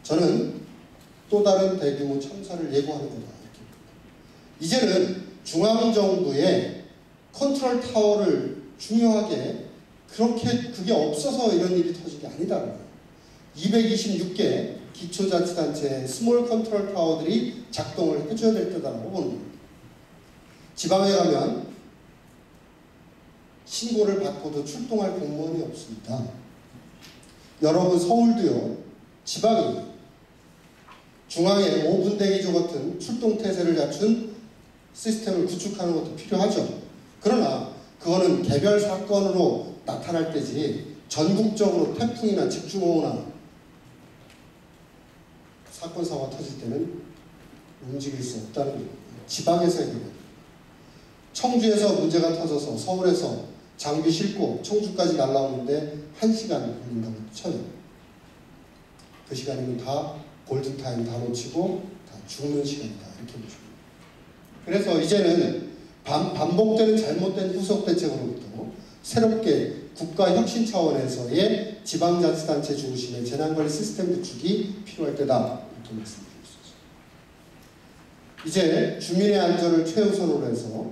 저는 또 다른 대규모 참사를 예고하는 거다. 이제는 중앙정부의 컨트롤 타워를 중요하게 그렇게 그게 없어서 이런 일이 터진 게 아니다라는 거예요. 226개 기초자치단체의 스몰 컨트롤 타워들이 작동을 해줘야 될 때다라고 보는 겁니다. 지방에 가면 신고를 받고도 출동할 공무원이 없습니다. 여러분 서울도요, 지방이 중앙에 5분 대기조 같은 출동태세를 갖춘 시스템을 구축하는 것도 필요하죠. 그러나 그거는 개별 사건으로 나타날 때지 전국적으로 태풍이나 집중호우나 사건 사고가 터질 때는 움직일 수 없다는 거예요. 지방에서 해결해요. 청주에서 문제가 터져서 서울에서 장비 싣고 청주까지 날라오는데 1시간 걸린다고 쳐요. 그 시간이면 다 골든타임 다 놓치고 다 죽는 시간이다 이렇게 보시면 돼요. 그래서 이제는 반복되는 잘못된 후속 대책으로부터 새롭게 국가혁신 차원에서의 지방자치단체 중심의 재난관리 시스템 구축이 필요할 때다 이렇게 말씀드릴 수 있습니다. 이제 주민의 안전을 최우선으로 해서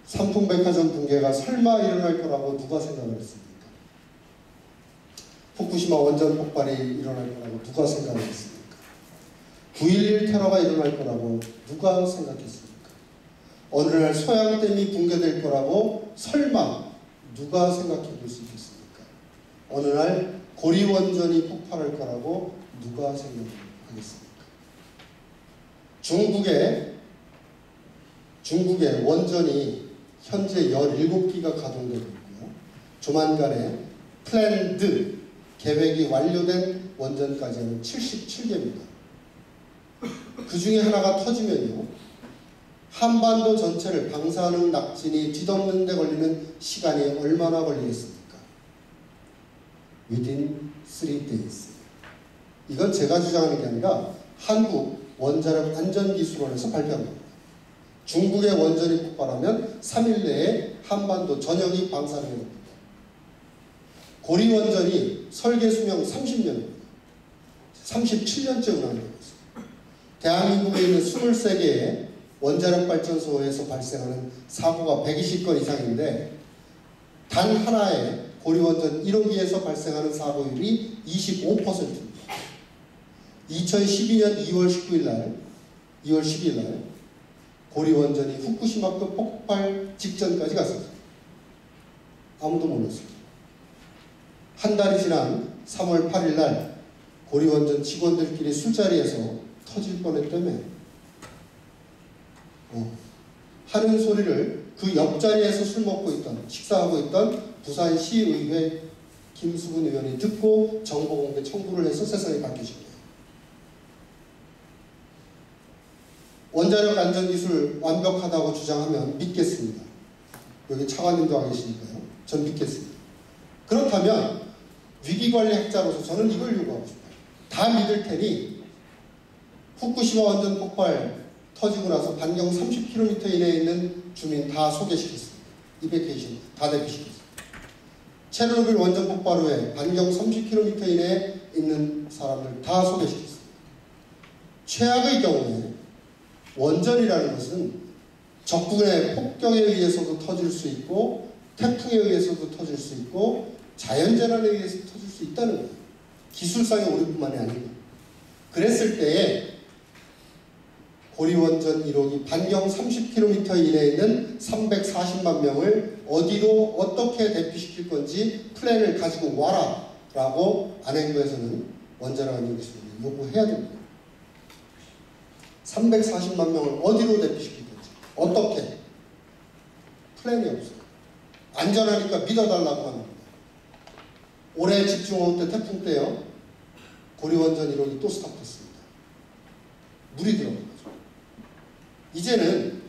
삼풍백화점 붕괴가 설마 일어날 거라고 누가 생각을 했습니까? 후쿠시마 원전 폭발이 일어날 거라고 누가 생각을 했습니까? 9.11 테러가 일어날 거라고 누가 생각했습니까? 어느 날 소양댐이 붕괴될 거라고 설마 누가 생각해 볼 수 있겠습니까? 어느 날 고리원전이 폭발할 거라고 누가 생각하겠습니까? 중국의 원전이 현재 17기가 가동되고 있고요. 조만간에 플랜드 계획이 완료된 원전까지는 77개입니다. 그 중에 하나가 터지면요. 한반도 전체를 방사능 낙진이 뒤덮는 데 걸리는 시간이 얼마나 걸리겠습니까? Within 3 days. 이건 제가 주장하는 게 아니라 한국 원자력 안전기술원에서 발표한 겁니다. 중국의 원전이 폭발하면 3일 내에 한반도 전역이 방사능이 됩니다. 고리원전이 설계 수명 30년입니다. 37년째 운항되고 있습니다. 대한민국에 있는 23개의 원자력 발전소에서 발생하는 사고가 120건 이상인데 단 하나의 고리원전 1호기에서 발생하는 사고율이 25%입니다. 2012년 2월 10일 날 고리원전이 후쿠시마급 폭발 직전까지 갔습니다. 아무도 몰랐습니다. 한 달이 지난 3월 8일 날 고리원전 직원들끼리 술자리에서 터질 뻔했다며 하는 소리를 그 옆자리에서 술 먹고 있던 식사하고 있던 부산시의회 김수근 의원이 듣고 정보공개 청구를 해서 세상이 바뀌어진 거예요. 원자력 안전기술 완벽하다고 주장하면 믿겠습니다. 여기 차관님도 와 계시니까요. 전 믿겠습니다. 그렇다면 위기관리학자로서 저는 이걸 요구하고 싶어요. 다 믿을 테니 후쿠시마 원전 폭발 터지고 나서 반경 30km 이내에 있는 주민 다 소개시켰습니다. 이베케이션 다 대피시켰습니다. 체르노빌 원전 폭발 후에 반경 30km 이내에 있는 사람들 다 소개시켰습니다. 최악의 경우에 원전이라는 것은 적군의 폭격에 의해서도 터질 수 있고 태풍에 의해서도 터질 수 있고 자연재난에 의해서 터질 수 있다는 거예요. 기술상의 오류뿐만이 아니고 그랬을 때에 고리원전 1호기 반경 30km 이내에 있는 340만 명을 어디로 어떻게 대피시킬 건지 플랜을 가지고 와라 라고 안행부에서는 원자력 안전기술을 요구해야 됩니다. 340만 명을 어디로 대피시킬 건지 어떻게 플랜이 없어요. 안전하니까 믿어달라고 합니다. 올해 집중호우 때 태풍 때요 고리원전 1호기 또 스탑됐습니다. 물이 들어간 거죠. 이제는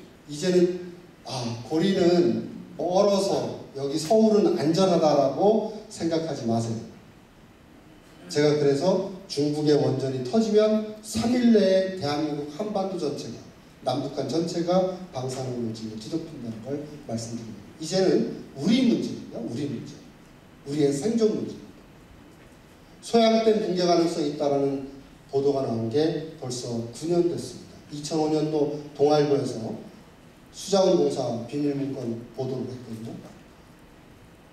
고리는 멀어서 여기 서울은 안전하다라고 생각하지 마세요. 제가 그래서 중국의 원전이 터지면 3일 내에 대한민국 한반도 전체가 남북한 전체가 방사능 물질로 뒤덮인다는 걸 말씀드립니다. 이제는 우리 문제입니다. 우리 문제. 우리의 생존 문제입니다. 소양댐 붕괴 가능성이 있다는 보도가 나온 게 벌써 9년 됐습니다. 2005년도 동아일보에서 수자원공사 비밀문건 보도를 했거든요.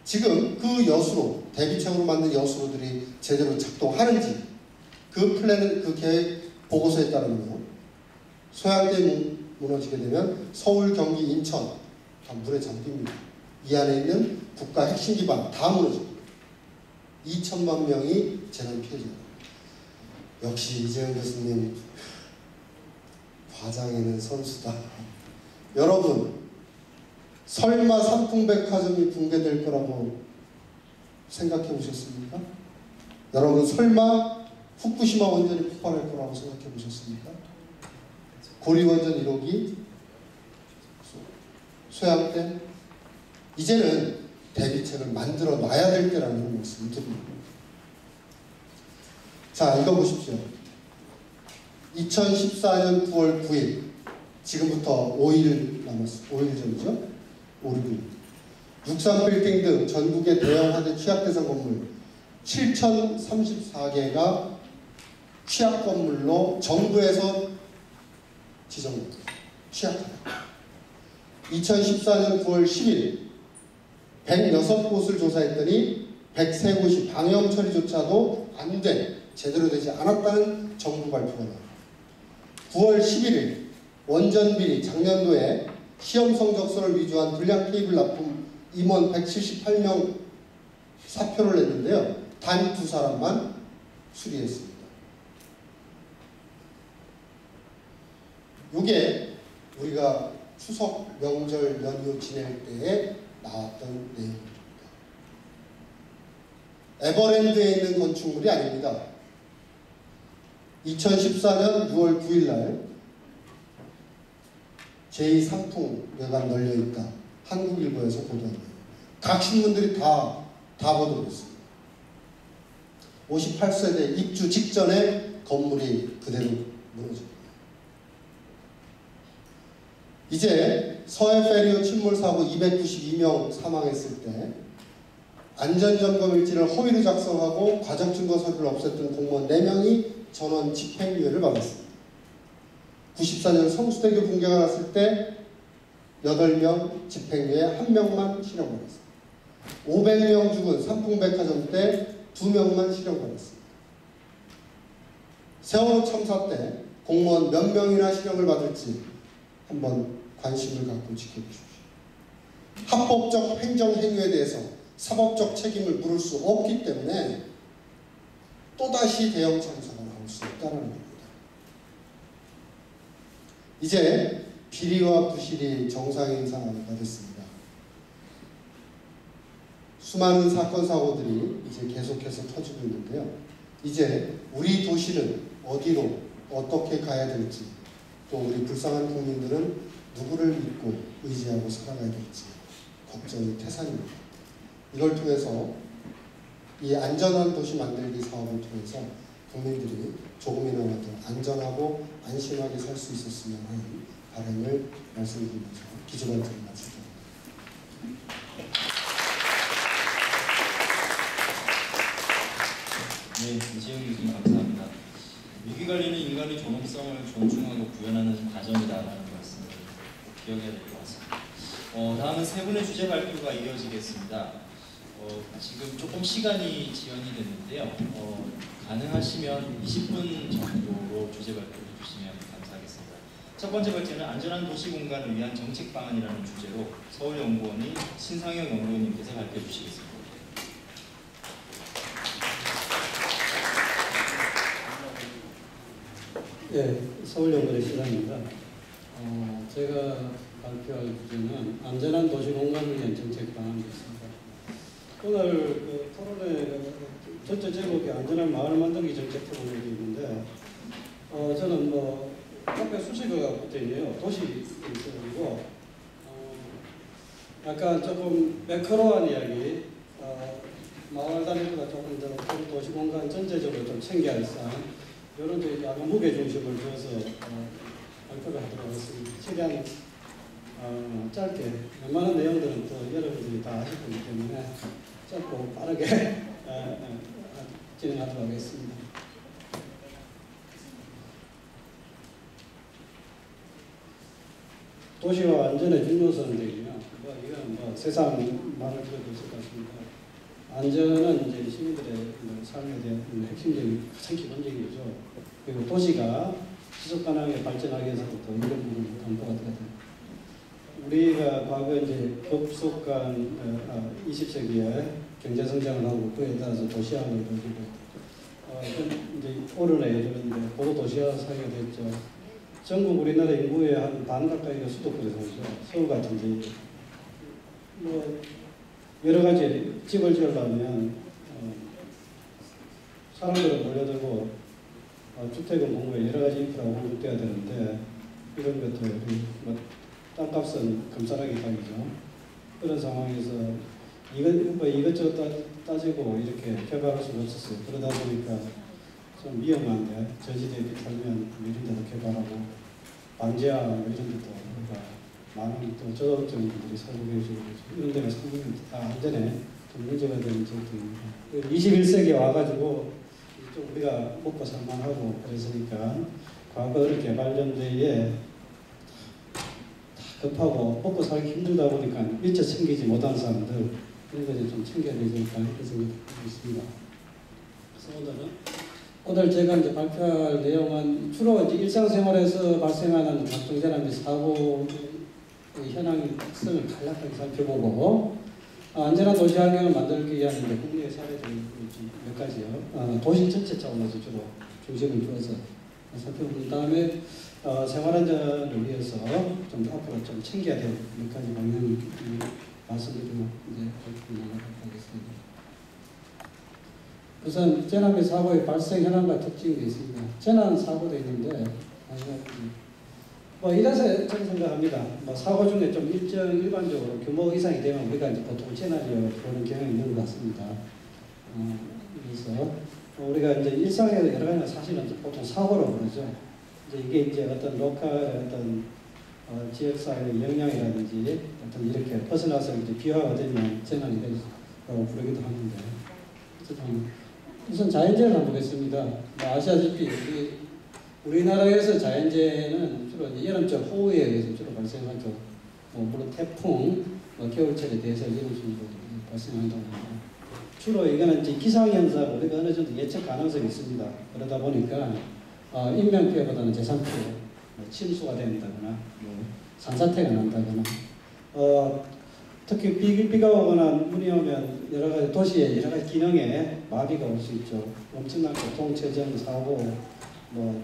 지금 그 여수로, 대비책으로 만든 여수로들이 제대로 작동하는지, 그 플랜, 그 계획 보고서에 따르면 소양댐이 무너지게 되면 서울, 경기, 인천 다 물에 잠깁니다. 이 안에 있는 국가 핵심 기반 다 무너집니다. 2천만 명이 재난 피해자입니다. 역시 이재용 교수님, 과장에는 선수다. 여러분, 설마 삼풍백화점이 붕괴될 거라고 생각해 보셨습니까? 여러분, 설마 후쿠시마 원전이 폭발할 거라고 생각해 보셨습니까? 고리원전 1호기, 소양댐, 이제는 대비책을 만들어 놔야 될 때라는 말씀을 드립니다. 자, 읽어보십시오. 2014년 9월 9일, 지금부터 5일 남았습니다. 5일 전이죠? 5, 6일. 63빌딩 등 전국의 대형 화재 취약 대상 건물 7,034개가 취약 건물로 정부에서 지정됩니다. 취약하다. 2014년 9월 10일 106곳을 조사했더니 103곳이 방역 처리조차도 안 돼, 제대로 되지 않았다는 정부 발표가 나옵니다. 9월 11일 원전 비리 작년도에 시험 성적서를 위조한 불량 케이블 납품 임원 178명 사표를 냈는데요. 단 2사람만 수리했습니다. 이게 우리가 추석 명절 연휴 지낼 때에 나왔던 내용입니다. 에버랜드에 있는 건축물이 아닙니다. 2014년 6월 9일 날 제2상풍회가 널려있다. 한국일보에서 보도합니다. 각 신문들이 다 보도를 했습니다. 58세대 입주 직전에 건물이 그대로 무너집니다. 이제 서해 페리오 침몰 사고 292명 사망했을 때 안전점검 일지를 허위로 작성하고 과적증거 서류를 없앴던 공무원 4명이 전원 집행유예를 받았습니다. 94년 성수대교 붕괴가 났을 때 8명 집행유예 1명만 실형받았습니다. 500명 죽은 삼풍백화점 때 2명만 실형받았습니다. 세월호 참사 때 공무원 몇 명이나 실형을 받을지 한번 관심을 갖고 지켜주십시오. 합법적 행정행위에 대해서 사법적 책임을 물을 수 없기 때문에 또다시 대형 참사가 나올 수 있다는 겁니다. 이제 비리와 부실이 정상인 상황이 됐습니다. 수많은 사건 사고들이 이제 계속해서 터지고 있는데요. 이제 우리 도시는 어디로 어떻게 가야 될지, 또 우리 불쌍한 국민들은 누구를 믿고 의지하고 살아가야 될지 걱정이 태산입니다. 이걸 통해서 이 안전한 도시 만들기 사업을 통해서 국민들이 조금이나마 더 안전하고 안심하게 살 수 있었으면 하는 바람을 말씀드리면서 기조발전을 마치겠습니다. 네, 이재용 교수님 감사합니다. 위기관리는 인간의 존엄성을 존중하고 구현하는 과정이다라는 말씀을 꼭 기억해야 될 것 같습니다. 다음은 세 분의 주제 발표가 이어지겠습니다. 지금 조금 시간이 지연이 됐는데요. 가능하시면 20분 정도로 주제 발표를 해주시면 감사하겠습니다. 첫 번째 발표는 안전한 도시 공간을 위한 정책 방안이라는 주제로 서울연구원의 신상영 연구원님께서 발표해 주시겠습니다. 네, 서울연구원의 신상입니다. 제가 발표할 주제는 안전한 도시 공간을 위한 정책 방안이었습니다. 오늘 그 토론회 전체 제목이 안전한 마을 만들기 정책 토론회가 있는데, 저는 뭐 앞에 수식어가 붙어있네요. 도시 있어가지고 약간 조금 매크로한 이야기, 마을 단위보다 조금 더 도시 공간 전체적으로 좀 챙겨야 할 사안, 이런 데 약간 무게 중심을 두어서 발표를 하도록 하겠습니다. 최대한 짧게, 웬만한 내용들은 또 여러분들이 다 아실 거기 때문에 짧고 빠르게 진행하도록 하겠습니다. 도시와 안전의 중요성들이요. 이건 세상 말을 들어도 있을 것 같습니다. 안전은 이제 시민들의 삶에 대한 핵심적인 가장 기본적인 거죠. 그리고 도시가 지속 가능하게 발전하기 위해서부터 이런 부분이 담보가 돼야 됩니다. 우리가 과거 이제 급속한 20세기에 경제 성장을 하고 그에 따라서 도시화를 이루어지고 이제 오늘날 이르는데 고도 도시화 사회가 됐죠. 전국 우리나라 인구의 한 반 가까이가 수도권에 살죠. 서울 같은 데 뭐 여러 가지 집을 지으려면 사람들을 몰려들고 주택은 공부에 여러 가지 인프라가 공급돼야 되는데 이런 것들이 뭐 땅값은 금싸라기 값이죠. 그런 상황에서 이것저것 따지고 이렇게 개발할 수가 없었어요. 그러다 보니까 좀 위험한데 저지대에 살면 이런 데도 개발하고 반지하 이런 데도 많은 또 저도업종 분들이 살고 계시고 이런 데가 상당히 다 안전에 좀 문제가 되는 지역들입니다. 21세기에 와가지고 좀 우리가 먹고 살만하고 그랬으니까 과거의 개발연대에 급하고 먹고 살기 힘들다 보니까 미처 챙기지 못한 사람들 이런 것을 좀 챙겨야 되지 않을까 이렇게 생각하고 있습니다. 그래서 오늘 제가 이제 발표할 내용은 주로 이제 일상생활에서 발생하는 각종 재난 사고 현황의 특성을 간략하게 살펴보고 안전한 도시 환경을 만들기 위한 이제 국내의 사례들 몇 가지요. 도시 전체 차원에서 주로 중심을 두어서 살펴본 다음에 생활안전을 위해서 좀 앞으로 좀 챙겨야 될 몇 가지 방향을 말씀드리고 이제 나가도록 하겠습니다. 우선 재난 사고의 발생 현황과 특징이 있습니다. 재난 사고도 있는데 이래서 저는 생각합니다. 사고 중에 좀 일반적으로 규모 이상이 되면 우리가 이제 보통 재난이라고 보는 경향이 있는 것 같습니다. 그래서 우리가 이제 일상에서 여러 가지가 사실은 보통 사고로 부르죠. 이게 이제 어떤 로컬의 어떤 지역사회의 영향이라든지 어떤 이렇게 벗어나서 이제 비화가 되면 재난이 되고 부르기도 하는데 우선 자연재해를 한번 보겠습니다. 아시다시피 우리나라에서 자연재해는 주로 여름철 호우에 의해서 주로 발생하죠. 물론 태풍, 겨울철에 대해서 이런 식으로 발생한다고 합니다. 주로 이거는 이제 기상현상 우리가 어느 정도 예측 가능성이 있습니다. 그러다 보니까 인명피해보다는 재산피해, 침수가 된다거나 산사태가 난다거나 특히 비가 오거나 눈이 오면 여러 가지 도시의 여러 가지 기능에 마비가 올 수 있죠. 엄청난 교통체증 사고,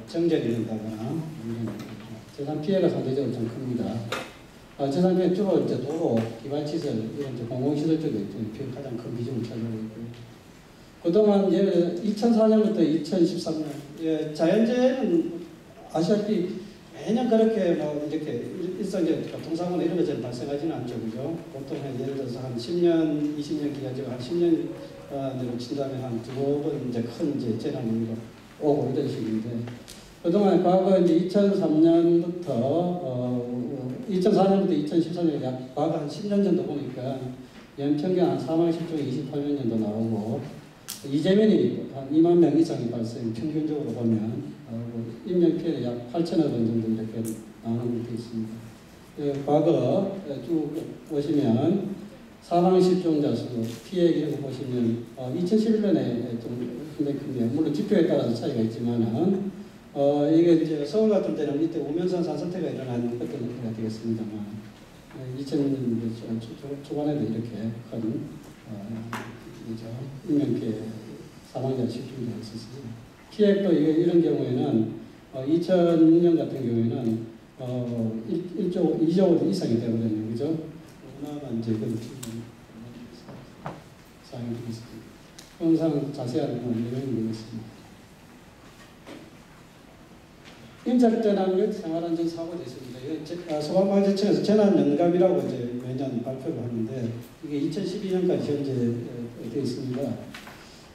정전이 된다거나 재산 피해가 상대적으로 좀 큽니다. 재산 피해 주로 이제 도로, 기반시설 이런 공공시설 쪽에 가장 큰 비중을 차지하고 있고요. 그동안 2004년부터 2013년 자연재해는 아시다시피 매년 그렇게 이렇게 일상적 교통사고나 이런 것처럼 발생하지는 않죠, 그죠? 보통 예를 들어서 한 10년, 20년 기간적으로 한 10년 내로 친다면 한 두어 번 이제 큰 재난이 오고 이런 식인데 그동안 과거 이제 2003년부터 2004년부터 2013년 과거 한 10년 정도 보니까 연평균 한 4만 10종 28년 정도 나오고 이재민이 한 2만 명 이상이 발생 평균적으로 보면 인명피해 약 8천억 원 정도 이렇게 나오는 것도 있습니다. 과거 쭉 보시면 사망 실종자 수, 피해 기록 보시면 2011년에 좀 굉장히 큽니다. 물론 지표에 따라서 차이가 있지만은 이게 이제 서울 같은 데는 이때 우면산 산사태가 일어난 것도 문제가 되겠습니다만 2000년 초반에도 이렇게 큰 인명피해 사망자 실종자가 있었습니다. 피해도 이런 경우에는 2006년 같은 경우에는 2조 이상이 되거든요, 그죠? 얼마나 이제 그 사항이 되겠습니다. 항상 자세한 내용이 되겠습니다. 인적재난 및 생활안전 사고도 있습니다. 소방방재청에서 재난연감이라고 이제 매년 발표를 하는데 이게 2012년까지 현재 되어 있습니다.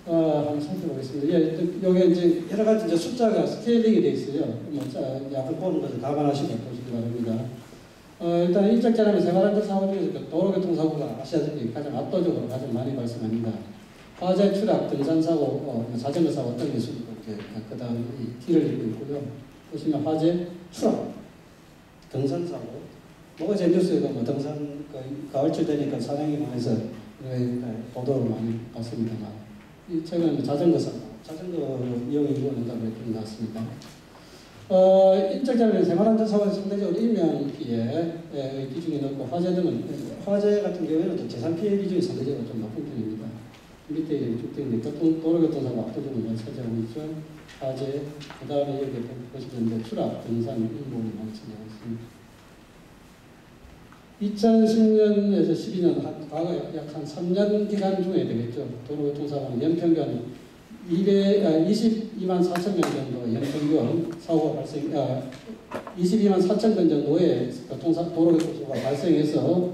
한번 살펴보겠습니다. 여기 이제 여러 가지 이제 숫자가 스케일링이 되어 있어요. 약을 보는 것을 감안하시고 보시기 바랍니다. 일단 인적재난은 생활안전 사고 중에서 도로교통사고가 아시다시피 가장 압도적으로 가장 많이 발생합니다. 화재, 추락, 등산 사고, 자전거 사고 어떤 게 이렇게 그다음 길을 잇고 있고요. 보시면 화재, 추락, 등산 사고. 어제 뉴스에도 뭐 등산 가을철 되니까 사량이 많아서 보도를 많이 봤습니다만, 최근에 자전거 사고, 자전거 이용이 일어난다고 좀 나왔습니다. 인적자료는 생활안전사고에 상대적으로 인명피해 비중이 높고 화재 등은 화재 같은 경우에는 또 재산피해 비중이 상대적으로 좀 높은 편입니다. 밑에 쭉 되어 있는데 도로교통사고 압도적으로 차지하고 있죠. 화재, 그 다음에 여기 보시면 추락, 등산, 인목이 많이 차지하고 있습니다. 2010년에서 12년 과거 약 한 3년 기간 중에 되겠죠. 도로교통사고는 연평균 22만 4천 명 정도 연평균 사고가 발생, 22만 4천 건 정도의 도로교통사고가 발생해서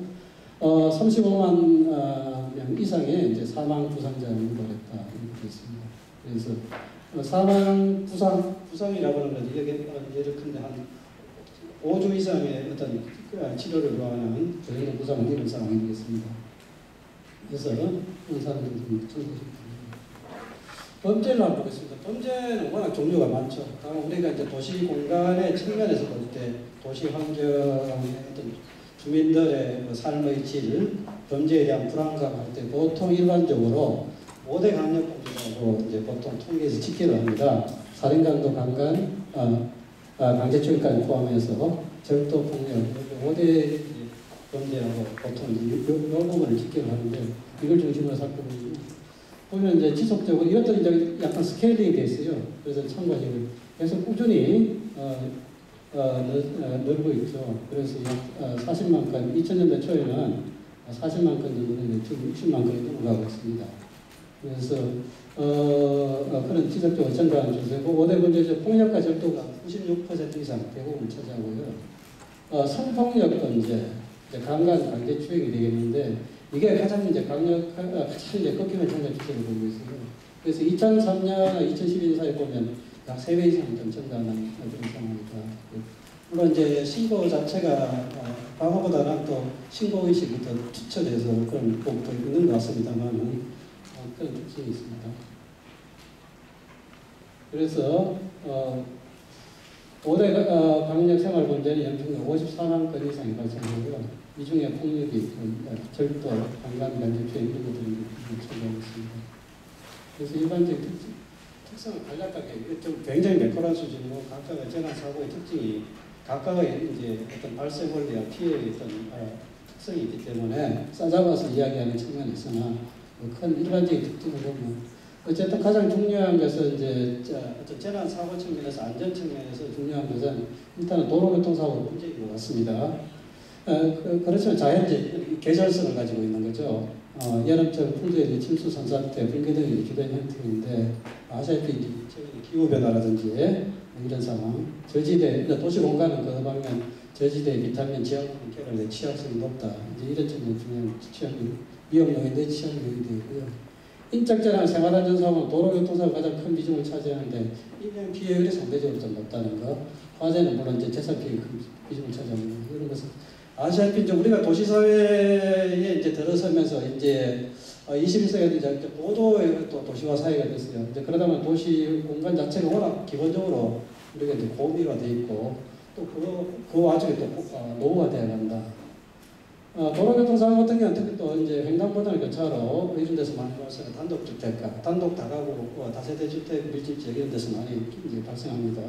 35만 명 이상의 이제 사망 부상자가 발생했다 이렇게 되어 있습니다. 그래서 사망 부상이라고 하는 건 예컨대 한 5주 이상의 어떤 치료를 요하는 저희는 부상을 입은 상황이 되겠습니다. 그래서 그런 사람들이 좀 청구해줍니다. 범죄를 한번 보겠습니다. 범죄는 워낙 종류가 많죠. 우리가 이제 도시 공간의 측면에서 볼 때 도시 환경의 어떤 주민들의 삶의 질, 범죄에 대한 불안감 할 때 보통 일반적으로 5대 강력범죄라고 이제 보통 통계에서 집계를 합니다. 살인, 강도, 강간, 강제추행까지 포함해서 절도, 폭력, 5대 범죄라고 보통 이 부분을 집계를 하는데 이걸 중심으로 살펴보면 보면 이제 지속적으로 이것들이 이제 약간 스케일링이 돼 있어요. 그래서 참가적으로 계속 꾸준히 늘고 있죠. 그래서 약 40만 건, 2000년대 초에는 40만 건 정도는 지금 60만 건이 넘어가고 있습니다. 그래서 그런 지속적으로 증가하는 추세고 5대 범죄죠. 폭력과 절도가 96% 이상 대부분 차지하고요. 성폭력 범죄, 강간, 강제추행이 되겠는데 이게 가장 이제 가장 이제 꺾이는 증가 추세를 보이고 있어요. 그래서 2003년, 2012년 사이에 보면 약 3배 이상 좀 증가하는 그런 상황입니다. 물론 이제 신고 자체가 과거보다는 또 신고 의식이 더 투철해서 그런 부분도 있는 것 같습니다만 그런 특징이 있습니다. 그래서 5대 강력 생활 범죄는 연평균 54만 건 이상이 발생하고요. 이 중에 폭력이 절도, 강간, 강제추행 이런 것들이 차지하고 있습니다. 그래서 일반적인 특성을 간략하게 좀 굉장히 매끄러운 수준으로 각각의 재난 사고의 특징이 각각의 이제 어떤 발생 원리와 피해의 어떤 특성이 있기 때문에 싸잡아서 이야기하는 측면이 있으나 큰 일반적인 특징을 보면 어쨌든 가장 중요한 것은 이제 어떤 재난 사고 측면에서 안전 측면에서 중요한 것은 일단은 도로교통사고 문제인 것 같습니다. 그렇지만 자연적 계절성을 가지고 있는 거죠. 여름철 풍수의 침수, 산사태, 붕괴 등이 주된 형태인데 아시다시피 최근 기후변화라든지 이런 상황, 저지대, 도시 공간은 그 방면 저지대, 비타민, 지하철 결합의 취약성이 높다. 이제 이런 측면이 중요한 취약 위험 요인데 취약 요인이 되고요. 인적재난, 생활안전사고는 도로교통사고 가장 큰 비중을 차지하는데 인명 피해율이 상대적으로 좀 높다는 거. 화재는 물론 이제 재산 피해 큰 비중을 차지합니다. 이런 것은 아시다시피 이제 우리가 도시사회에 이제 들어서면서 이제 21세기에 이제 고도의 또 도시화 사회가 됐어요. 이제 그러다 보면 도시 공간 자체가 워낙 기본적으로 우리가 이제 고밀화돼 있고 또 그 와중에 또 노후화되어 간다. 도로교통사고 같은 경우는 특히 또 이제 횡단보도를 교차로 이런 데서 많이 발생해요. 단독주택가, 단독 다가구, 다세대 주택, 밀집지역 이런 데서 많이 이제 발생합니다.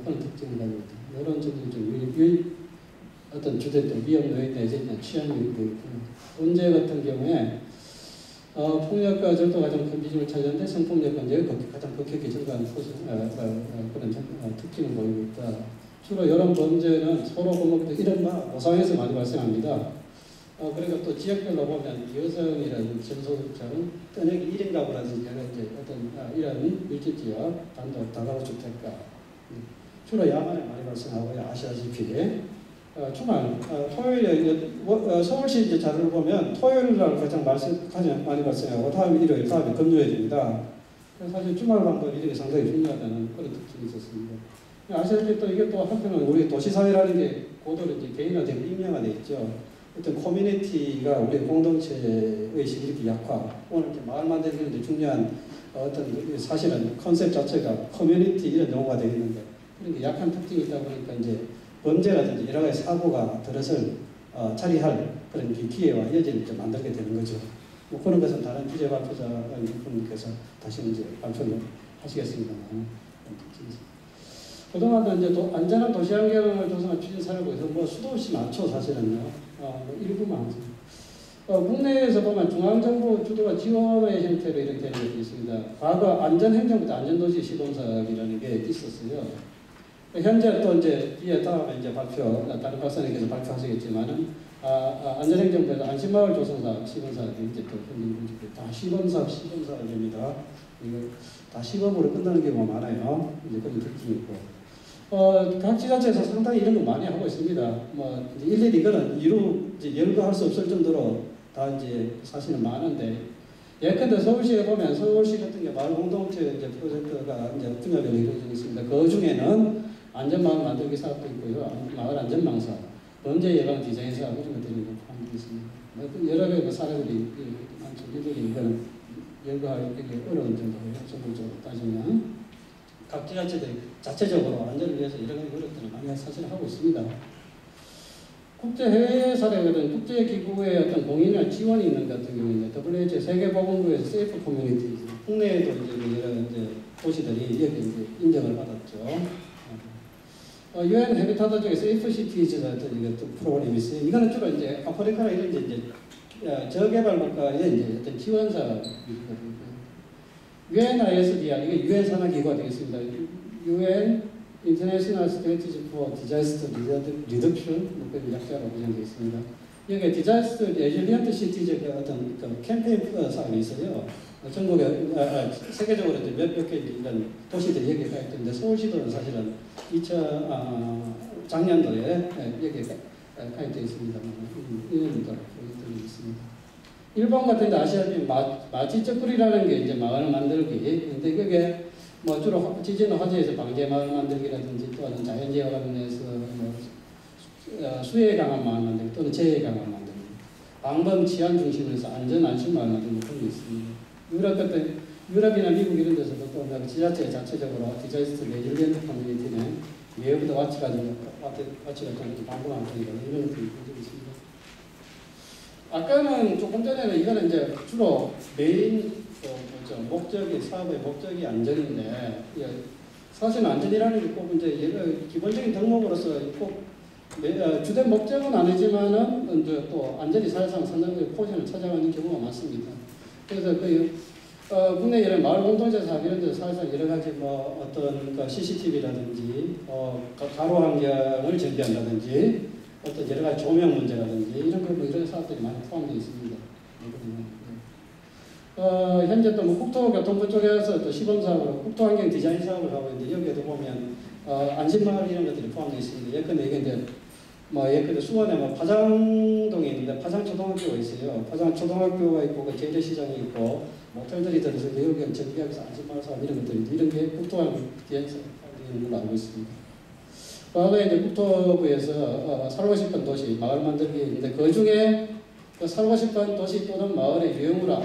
그런 특징을 가지고 있다. 이런 점들이 좀 어떤 주된 위험 요인 내지 취약 요인도 있고요. 범죄 같은 경우에 폭력과 절도 가장 큰 비중을 차지하는데 성폭력 범죄가 가장 급격히 증가하는 그런 특징을 보이고 있다. 주로 이런 범죄는 서로 공범들 이른바 모상에서 많이 발생합니다. 그리고 또 지역별로 보면 여성이라든지 전소득층, 떠내기 1인 가구라든지 이제 어떤 이런 밀집지역, 단독 다가구 주택가 주로 야간에 많이 발생하고요. 아시다시피 주말, 토요일에 서울시 이제 자료를 보면 토요일 날 가장 많이 발생하고 다음 일요일, 다음에 금요일입니다. 그래서 사실 주말 방법이 이렇게 상당히 중요하다는 그런 특징이 있었습니다. 아시다시피 또 이게 또 한편은 우리 도시사회라는 게 고도로 이제 개인화되고 익명화돼 있죠. 어떤 커뮤니티가 우리 공동체의 실력이 약화, 오늘 이렇게 마을 만들기는데 중요한 어떤 사실은 컨셉 자체가 커뮤니티 이런 용어가 되어 있는데 그런 게 약한 특징이 있다 보니까 이제 범죄라든지 여러 가지 사고가 들어설 처리할 그런 기회와 여지를 좀 만들게 되는 거죠. 뭐 그런 것은 다른 주제 발표자분께서 다시 이제 발표를 하시겠습니다만. 그동안은 이제 안전한 도시 환경을 조성한 추진 사례에서 뭐 수도 없이 많죠, 사실은요. 일부만 하죠. 국내에서 보면 중앙정부 주도가 지원의 형태로 이렇게 되는 것도 있습니다. 과거 안전행정부터 안전도시 시범사업이라는 게 있었어요. 현재 또 이제 뒤에 다음에 이제 발표, 다른 박사님께서 발표하시겠지만은 안전행정부에서 안심마을 조성사업 시범사업이 이제 또 다 시범사업입니다. 이거 다 시범으로 끝나는 경우가 많아요. 이제 그런 특징이 있고. 각 지자체에서 상당히 이런 거 많이 하고 있습니다. 뭐 일일이 이거는 이제 열거할 수 없을 정도로 다 이제 사실은 많은데 예컨대 서울시에 보면 서울시 같은 게 마을 공동체 이제 프로젝트가 이제 분야별로 이루어지고 있습니다. 그 중에는 안전마을 만들기 사업도 있고요, 마을 안전망 사업, 범죄 예방 디자인 사업 이런 것들이 포함되어 있습니다. 여러 개의 사례들이 많죠. 일일이 이거는 열거하기 어려운 정도예요. 전국적으로 따지면. 각 지자체들이 자체적으로 안전을 위해서 여러 가지 노력들을 많이 사실 하고 있습니다. 국제 해외 사례거든 국제기구의 어떤 공인이나 지원이 있는 것 같은 경우는 WHO 세계보건부에서 세이프 커뮤니티, 국내에도 이제 여러 이제 도시들이 여기 이제 인정을 받았죠. UN 헤비타트 쪽에 세이프 시티즈 같은 이것도 프로그램이 있어요. 이거는 주로 이제 아프리카나 이런 이제 저개발 국가의 이제 어떤 지원 사업이거든요. UNISDR, 이게 UN 산하기구가 되겠습니다. UN International Strategy for Disaster Reduction, 그 약자로 구성되어 있습니다. 여기 Disaster Resilient Cities 어떤 캠페인 사업이 있어요. 전국에, 세계적으로 이제 몇개 이런 도시들이 여기에 가 있는데 서울시도는 사실은 작년도에 여기에 가입되어 있습니다. 이런 프로젝트들이 있습니다. 일본 같은 데 아시아적인 마치쩌꾸리라는 게 이제 마을 만들기. 근데 그게 뭐 주로 지진 화재에서 방제 마을 만들기라든지 또는 자연재해 관련해서 뭐 수해 강한 마을 만들기 또는 재해 강한 만들기. 방범 치안 중심에서 안전 안심 마을 만들기 그런 게 있습니다. 유럽이나 미국 이런 데서도 또 지자체 자체적으로 디자스트 레질리언트 커뮤니티는 예후부터 와치가 좀 방법한 편이다. 이런 것들이 있습니다. 아까는 조금 전에는 이거는 이제 주로 메인 목적이 사업의 목적이 안전인데 사실 안전이라는 게 꼭 이제 기본적인 덕목으로서 꼭 주된 목적은 아니지만은 이제 또 안전이 사실상 상당히 포진을 찾아가는 경우가 많습니다. 그래서 국내 이런 마을 공동체 사업 이런 데서 사실상 여러 가지 뭐 어떤 CCTV라든지 가로 환경을 정비한다든지 어떤 여러 가지 조명 문제라든지 이런 이런 사업들이 많이 포함되어 있습니다. 현재 또 국토교통부 쪽에서 또 시범사업으로 국토환경 디자인 사업을 하고 있는데 여기에도 보면 안심마을 이런 것들이 포함되어 있습니다. 예컨대 이게 이제 예컨대 수원에 파장동에 있는데 파장초등학교가 있어요. 파장초등학교가 있고 그 재래시장이 있고 모텔들이 들어서 여기에 전기하면서 안심마을 사업 이런 것들이 이런 게 국토환경 디자인 사업이 있는 걸로 알고 있습니다. 과거에 이제 국토부에서 살고 싶은 도시, 마을 만들기인데 그 중에 살고 싶은 도시 또는 마을의 유형으로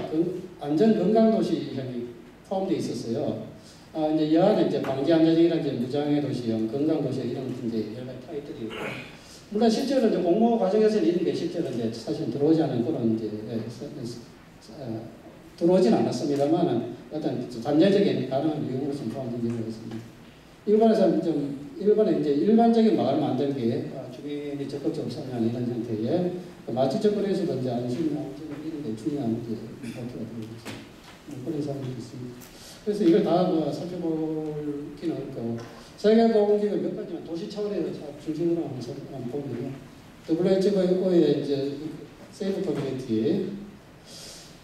안전 건강 도시형이 포함되어 있었어요. 이제 이 안에 이제 방지 안전이라든지 무장애 도시형, 건강 도시형 이런 이제 여러 가지 타입들이 있고, 물론 실제로 이제 공모 과정에서는 이런 게 실제로 이제 사실 들어오지 않은 그런 이제 들어오진 않았습니다만은 어떤 잠재적인 가능한 유형으로 좀 포함된 경우가 있습니다. 일본에 이제 일반적인 마을 만들기, 주민이 적극적으로 참여하는 이런 형태의 마치적거리에서도 이제 안심 이런 게 중요한 발표가 되고 있습니다. 그런 사람들이 있습니다. 그래서 이걸 다 살펴보기는 어렵고 세계보건기구 몇 가지만 도시 차원에서 중심으로 한번 보면요. WHO의 이제 세이프 커뮤니티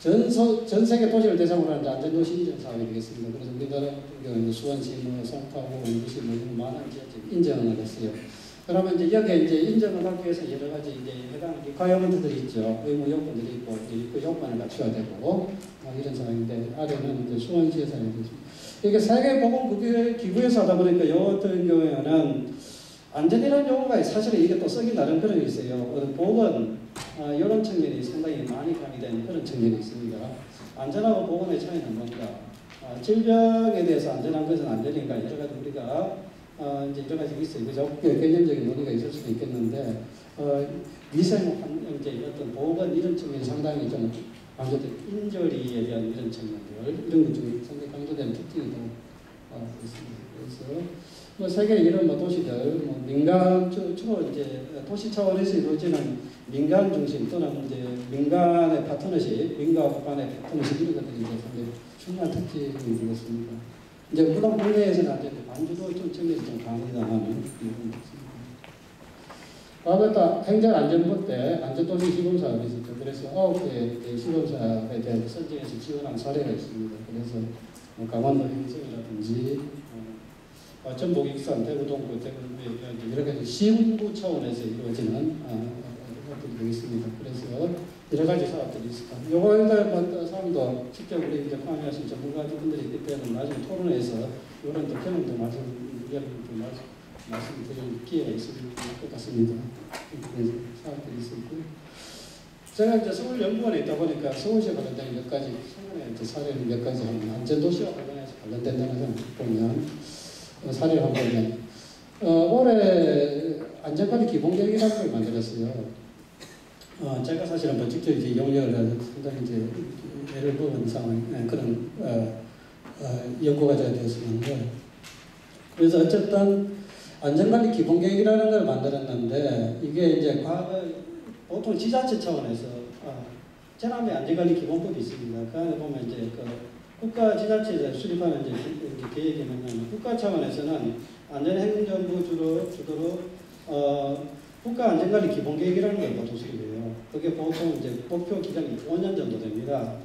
전 세계 도시를 대상으로 하는 안전도시 인증 사업이 되겠습니다. 그래서 우리나라 같은 경우는 수원시, 송파구, 원주시 이런 많은 지역들이 인정을 했어요. 그러면 이제 여기에 이제 인정을 하기 위해서 여러 가지 이제 해당 리ኳ이어먼트들이 있죠. 의무 요건들이 있고 그 요건을 갖춰야 되고 이런 상황인데 아래는 이제 수원시에서 이게 세계보건기구에서 하다 보니까 요 같은 경우에는 안전이라는 용어가 사실은 이게 또 쓰기 나름 그런 게 있어요. 보건 이런 측면이 상당히 많이 가미된 그런 측면이 있습니다. 안전하고 보건의 차이는 뭔가? 질병에 대해서 안전한 것은 안전인가 여러 가지 우리가 이제 여러 가지 있어요. 그죠? 개념적인 논의가 있을 수도 있겠는데 위생 환경제 어떤 보건 이런 측면이 상당히 좀 강조된 인절이에 대한 이런 측면들 이런 것 중에 상당히 강조된 특징이 있습니다. 그래서 뭐 세계 이런 뭐 도시들 뭐 민간 주로 이제 도시 차원에서 이루어지는 민간 중심 또는 이제 민간의 파트너십, 민간 간의 파트너십 이런 것들이 이제 상당히 중요한 특징이 되겠습니다. 이제 물론 국내에서는 이제 반주도 좀 측면이 좀 강하다는 이런 것입니다. 과거 행정안전부 때 안전도시 시범사업이 있었죠. 그래서 9개의 시범사업에 대한 선정해서 지원한 사례가 있습니다. 그래서 강원도 행성이라든지 전북, 익산, 대구, 동구, 대구 여러 가지 시군구 차원에서 이루어지는 것들이 되겠습니다. 그래서 여러 가지 사업들이 있습니다. 요거에 대한 사람도 직접 우리 이제 관여하신 전문가분들이 있기 때문에 나중에 토론에서 이런 또 경험도 말씀드릴 기회가 있을 것 같습니다. 그래서 사업들이 있었고 제가 이제 서울연구원에 있다 보니까 서울시에 관련된 몇 가지 최근에 이제 사례를 몇 가지 하면 안전도시와 관련해서 관련된다는 걸 보면 사례를 한번 보면 올해 안전관리 기본계획이라는 걸 만들었어요. 제가 사실은 뭐 직접 이제 영역을 해서 상당히 이제 예를 보는 상황 그런 연구가 되었었는데 그래서 어쨌든 안전관리 기본계획이라는 걸 만들었는데 이게 이제 과거 보통 지자체 차원에서 재난의 안전관리 기본법이 있습니다. 그 안에 보면 이제 그 국가 지자체에서 수립하는 이제 계획이 뭐냐면 국가 차원에서는 안전행정부 주도로 국가 안전관리 기본계획이라는 걸 보통 수립해요. 그게 보통 이제 목표 기간이 5년 정도 됩니다.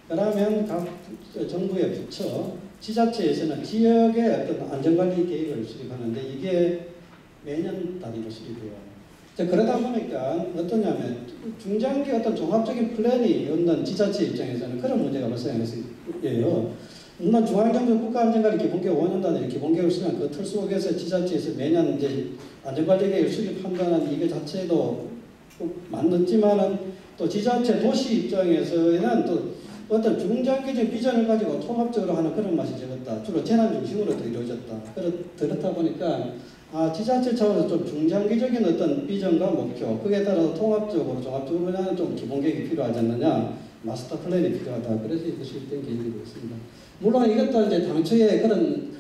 그러면 각 정부의 부처, 지자체에서는 지역의 어떤 안전관리 계획을 수립하는데 이게 매년 단위로 수립해요. 그러다 보니까 어떠냐면 중장기 어떤 종합적인 플랜이 없는 지자체 입장에서는 그런 문제가 발생해요. 물론 중앙정부 국가안전관리 기본계획 5년 단위 기본계획을 수립한 그 틀 속에서 지자체에서 매년 이제 안전관리 계획을 수립한다는 이게 자체도 맞는지만은 또 지자체 도시 입장에서는 또 어떤 중장기적인 비전을 가지고 통합적으로 하는 그런 맛이 적었다. 주로 재난 중심으로 더 이루어졌다. 그렇다 보니까 지자체 차원에서 좀 중장기적인 어떤 비전과 목표, 그에 따라서 통합적으로 종합적으로 하는 좀 기본계획이 필요하지 않느냐, 마스터 플랜이 필요하다. 그래서 이것이 실된 계획이 되었습니다. 물론 이것도 이제 당초에 그런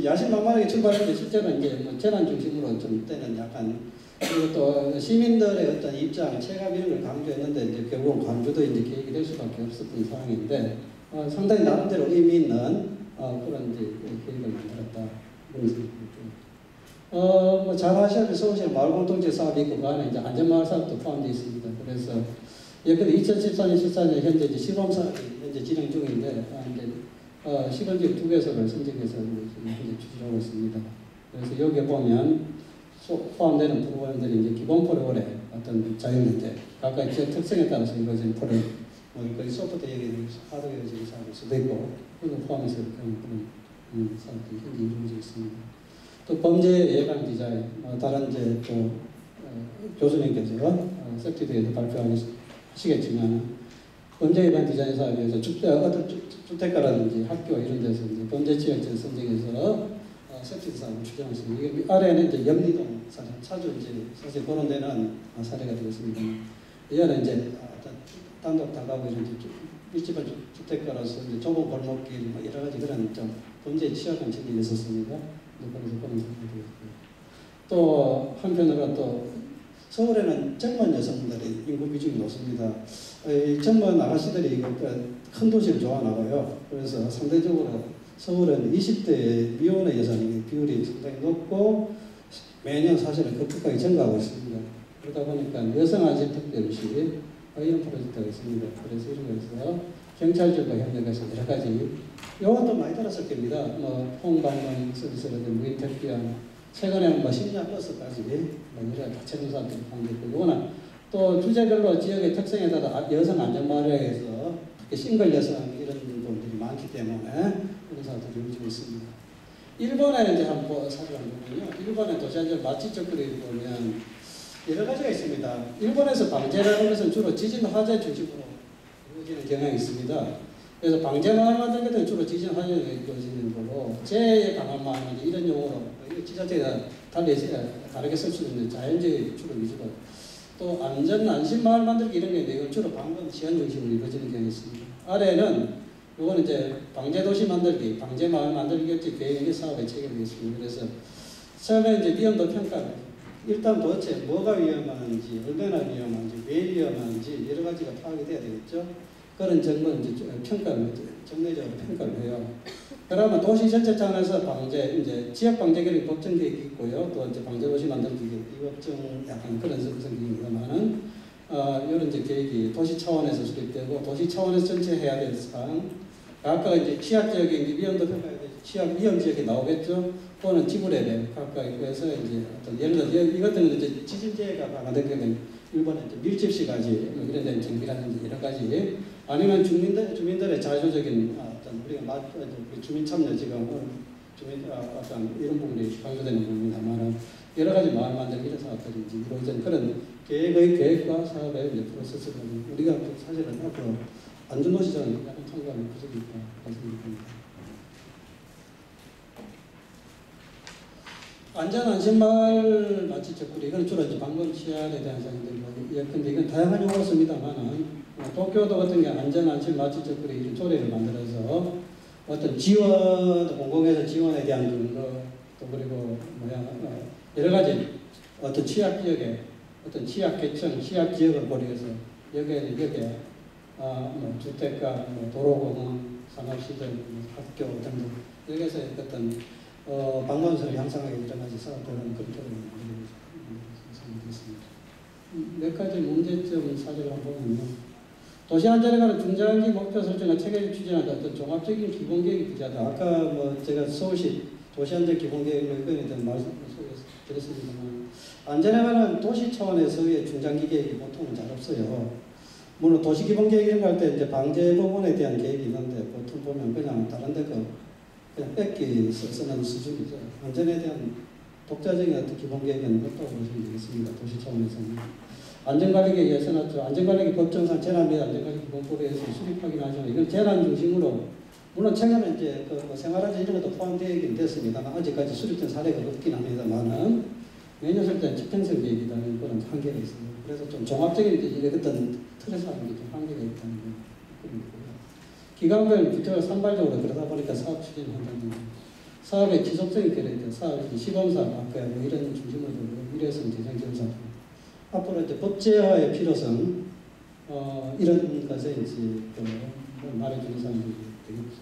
야심만만하게 출발했는데 실제로 이제 뭐 재난 중심으로 좀 때는 약간 그리고 또 시민들의 어떤 입장, 체감 이런 걸 강조했는데 이제 결국은 광주도 이제 계획이 될 수밖에 없었던 상황인데 상당히 나름대로 의미 있는 그런 이제 계획을 만들었다. 그런 생각이죠. 뭐 잘 아시다시피 서울시에 마을공동체 사업이 있고 그 안에 이제 안전마을 사업도 포함되어 있습니다. 그래서 예컨대 2014년, 14년 현재 이제 시범 사업이 현재 진행 중인데 이제 시범지역 2개소를 선정해서 현재 추진하고 있습니다. 그래서 여기에 보면 포함되는 프로그램들이 이제 기본 프로그램, 어떤 자유문제, 각각 지역 특성에 따라서 이루어진 프로그램, 거의 소프트웨어, 하드웨어적인 사업일 수도 있고, 그런 포함해서 그런 사업들이 현재 이루어지고 있습니다. 또 범죄 예방 디자인, 다른 이제 또 교수님께서 섹티드에도 발표하시겠지만, 범죄 예방 디자인 사업에 의해서 어떤 주택가라든지 학교 이런 데서 이제 범죄 지역을 선정해서 섹티드 사업을 추진했습니다. 이게 아래에는 이제 염리동 사실 차주 이제 사실 그런 데는 사례가 되겠습니다. 이거는 이제 단독 다가오고 이런 밀집한 주택가로서 이제 좁은 골목길 여러 가지 그런 좀 범죄에 취약한 측면이 있었습니다. 그래서 그런 상황이 되었고요. 또 한편으로 또 서울에는 젊은 여성들의 인구 비중이 높습니다. 젊은 아가씨들이 큰 도시를 좋아하나봐요. 그래서 상대적으로 서울은 20대 미혼의 여성 비율이 상당히 높고 매년 사실은 급격하게 증가하고 있습니다. 그러다 보니까 여성안전특별시 이런 프로젝트가 있습니다. 그래서 이런 거에서 경찰들과 협력해서 여러 가지 이것도 많이 들었을 겁니다. 뭐 홍방문 서비스라든지 무인택비한 최근에는 뭐 심야버스까지 여러 다채로운 사업들이 포함되고 이거는 또 주제별로 지역의 특성에 따라 여성 안전마을에서 특히 싱글 여성 이런 분들이 많기 때문에 그런 사업들이 이루어지고 있습니다. 일본에 이제 한번 사진 보면요. 일본의 도시안전 마취 접근을 보면 여러 가지가 있습니다. 일본에서 방제라는 것은 주로 지진 화재 중심으로 이루어지는 경향이 있습니다. 그래서 방제 마을 만들 때는 주로 지진 화재가 이루어지는 거고, 재해 강한 마을은 이런 용어로 지자체가 다르게 쓸 수 있는 자연재해 주로 위주로, 또 안전 안심 마을 만들기 이런 게 이건 주로 방금 지원 중심으로 이루어지는 경향이 있습니다. 아래는 이거는 이제 방제 도시 만들기, 방제 마을 만들기 같이 계획의 사업에 체결되겠습니다. 그래서 처음에 이제 위험도 평가를 일단 도대체 뭐가 위험한지, 얼마나 위험한지, 왜 위험한지 여러 가지가 파악이 돼야 되겠죠. 그런 정보는 이제 평가를 정례적으로 평가를 해요. 그러면 도시 전체 차원에서 방제, 이제 지역 방제 계획 법정 계획이 있고요. 또 이제 방제 도시 만들기 이 법정 약간 그런 성격입니다만은 이런 이제 계획이 도시 차원에서 수립되고, 도시 차원에서 전체 해야 될 사항, 각각 이제 취약 지역에 이제 위험도 평가해야 되죠. 취약 위험 지역이 나오겠죠. 또는 지구 레벨 각각 있고해서 이제 어떤 예를 들어 이것들은 이제 지진재해가 발생되는 일본의 밀집시가지 뭐 이런 데 정비라든지 여러 가지, 아니면 주민들의 자조적인 어떤 우리가 주민 참여 지금 주민 어떤 이런 부분이 강조되는 부분입니다만, 여러 가지 마을 만들기 사업들이 이제 이루어진 그런 계획과 사업의 이제 프로세스를 우리가 사실은 앞으로 안전도시장을 약간 참고하는 부족이니까 말씀드립니다. 안전안심마을 마취 접근이 이건 주로 이제 방금 치안에 대한 사항들이고, 근데 이건 다양한 용어를 씁니다만은 도쿄도 같은 게 안전안심 마취 접근의 이런 조례를 만들어서 어떤 지원, 공공에서 지원에 대한 근거, 또 그리고 여러 가지 어떤 취약 지역에 어떤 취약계층, 취약 지역을 고려해서 여기에 뭐 주택가, 뭐 도로공원, 산업시설, 학교 등등 여기에서 어떤 방문성을 향상하기 여러 가지 사업들은 그런 쪽으로 말씀드리겠습니다. 몇 가지 문제점 사례를 한번 보면요. 도시안전에 관한 중장기 목표 설정과 체계를 추진하는 어떤 종합적인 기본계획이 부재하다. 아까 뭐 제가 서울시 도시안전 기본계획 의견에 대한 말씀 드렸습니다만, 안전에 관한 도시 차원에서의 중장기 계획이 보통은 잘 없어요. 물론 도시 기본계획 이런 거 할 때 이제 방제 부분에 대한 계획이 있는데 보통 보면 그냥 다른 데 그냥 뺏기 쓰는 수준이죠. 안전에 대한 독자적인 어떤 기본계획은 없다고 보시면 되겠습니다. 도시 차원에서는. 안전관리계획 예산하죠. 안전관리계획 법정상 재난 및 안전관리 기본법에서 수립하긴 하지만 이건 재난 중심으로, 물론 최근에 이제 그 생활안전 이런 것도 포함되긴 됐습니다만 아직까지 수립된 사례가 없긴 합니다만은 매년 쓸 때는 집행성 계획이라는 그런 한계가 있습니다. 그래서 좀 종합적인 이제 어떤 틀에서 하는 게 좀 한계가 있다는 거고요. 기간별 규칙을 산발적으로 그러다 보니까 사업 추진을 한다는 사업의 지속성이 그래야 사업의 시범사업, 아까 뭐 이런 중심으로 일회성 대상 지원사업. 앞으로 이제 법제화의 필요성, 이런 것에 이제 말해주는 사람들이 되겠죠.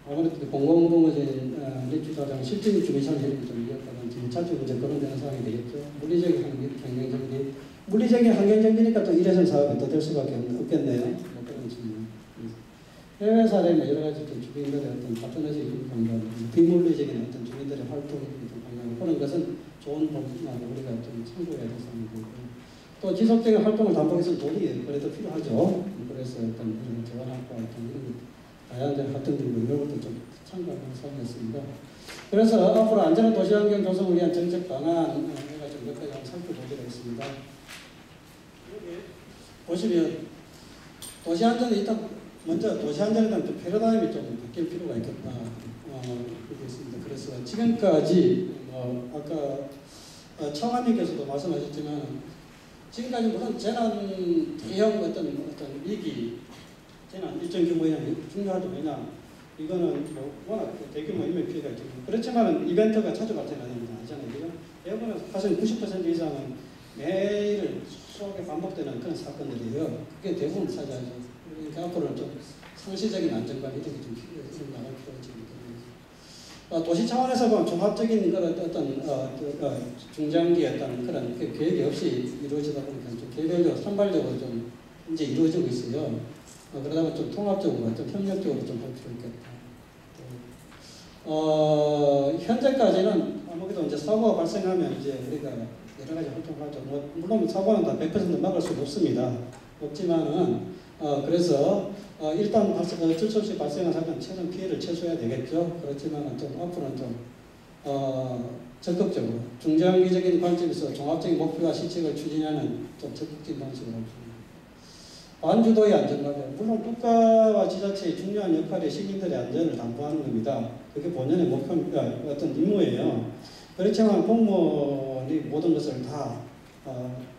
아무래도 공공공무진 리추다장 실질 주민상의 좀 이어가는 지금 자주 이제 거론되는 상황이 되겠죠. 물리적인 환경정비, 물리적인 환경정비니까 또 일회성 사업이 또 될 수밖에 없겠네요. 뭐 그런 질문. 해외 사례는 여러 가지 주민들의 어떤 파트너십 관계, 비물리적인 어떤 주민들의 활동이 관계, 그런 것은 좋은 부분만 우리가 좀 참고해야 될 사항이고, 또 지속적인 활동을 담보해서 돈이 그래도 필요하죠. 그래서 어떤 재활학과 어떤 이런 다양한 활동들이고 이런 것도 좀 참고하는 사항이었습니다. 그래서 앞으로 안전한 도시환경 조성을 위한 정책 방안 해가지고 몇 가지 한번 살펴보도록 하겠습니다. 여기 보시면 도시안전이 일단 먼저 도시안전에 대한 좀 패러다임이 좀 바뀔 필요가 있겠다. 그렇게 있습니다. 그래서 지금까지 아까 청와님께서도 말씀하셨지만 지금까지 무슨 재난 대형 어떤 위기, 재난 일정 규모의 중요하죠. 왜냐 이거는 워낙 대규모 인명 피해가 있죠. 그렇지만 이벤트가 자주 발생하는 건 아니잖아요. 대부분 사실 90% 이상은 매일 수억에 반복되는 그런 사건들이에요. 그게 대부분 차지하죠. 그러니까 앞으로는 좀 상시적인 안전관리 이런 게 좀 나갈 필요가 있습니다. 도시 차원에서 보면 종합적인 그런 어떤 중장기 어떤 그런 계획이 없이 이루어지다 보니까 좀 개별적으로 산발적으로 좀 이제 이루어지고 있어요. 그러다 보면 좀 통합적으로 좀 협력적으로 좀 할 필요 있겠다. 현재까지는 아무래도 이제 사고가 발생하면 이제 우리가 여러 가지 활동을 하죠. 물론 사고는 다 100% 막을 수는 없습니다. 없지만은 그래서 일단 어쩔 수 없이 발생한 사건 최선 피해를 최소화해야 되겠죠. 그렇지만 좀 앞으로는 좀 적극적으로 중장기적인 관점에서 종합적인 목표와 시책을 추진하는 좀 적극적인 방식으로 합니다. 반주도의 안전관리, 물론 국가와 지자체의 중요한 역할이 시민들의 안전을 담보하는 겁니다. 그게 본연의 목표입니다. 어떤 임무예요. 그렇지만 공무원이 모든 것을 다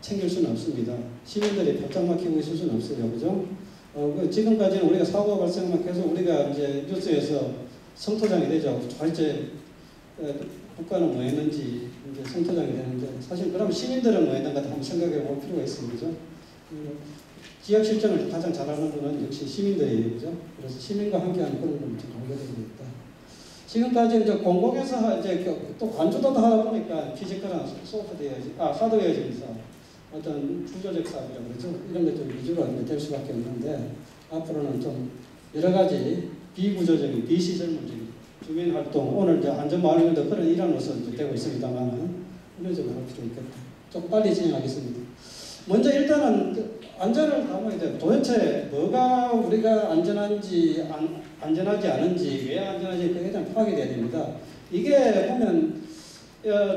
챙길 수는 없습니다. 시민들이 바짝 막히고 있을 수는 없어요. 그죠? 지금까지는 우리가 사고가 발생하면 계속 우리가 이제 뉴스에서 성토장이 되죠. 도대체 국가는 뭐 했는지 이제 성토장이 되는데, 사실 그럼 시민들은 뭐 했는가 한번 생각해 볼 필요가 있습니다. 그죠? 지역 실정을 가장 잘하는 분은 역시 시민들이에요. 그죠? 그래서 시민과 함께하는 그런 걸 좀 공개되고 있다. 지금까지 이제 공공에서 이제 또 관주도 하다 보니까 피지컬한 하드웨어적인 사업, 어떤 구조적 사업이라고 그러죠. 이런 것 좀 위주로 될 수밖에 없는데, 앞으로는 좀 여러 가지 비구조적인, 비시설물적인 주민 활동, 오늘 이제 안전마을연도 그런 일환으로서 되고 있습니다만, 이런 점을 할 필요 있겠다. 좀 빨리 진행하겠습니다. 먼저 일단은 안전을 담아야 돼요. 도대체 뭐가 우리가 안전한지, 안전하지 않은지, 왜 안전한지 그에 대한 파악이 돼야 됩니다. 이게 보면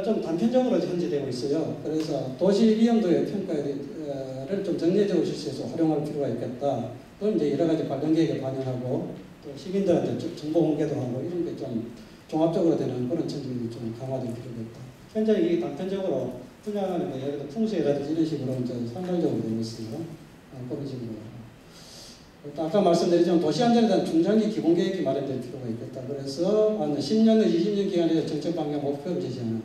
좀 단편적으로 현재 되고 있어요. 그래서 도시 위험도의 평가를 좀 정례적으로 실시해서 활용할 필요가 있겠다. 그건 이제 여러 가지 관련 계획을 반영하고 또 시민들한테 정보 공개도 하고 이런 게 좀 종합적으로 되는 그런 측면이 좀 강화될 필요가 있다. 현재 이게 단편적으로 분야는 뭐 예를 들어 풍수해라든지 이런 식으로 이제 상달적으로 되고 있어요. 그런 식으로. 아까 말씀드렸지만 도시안전에 대한 중장기 기본계획이 마련될 필요가 있겠다. 그래서 10년 내지 20년 기간에 정책 방향 목표를 제시하는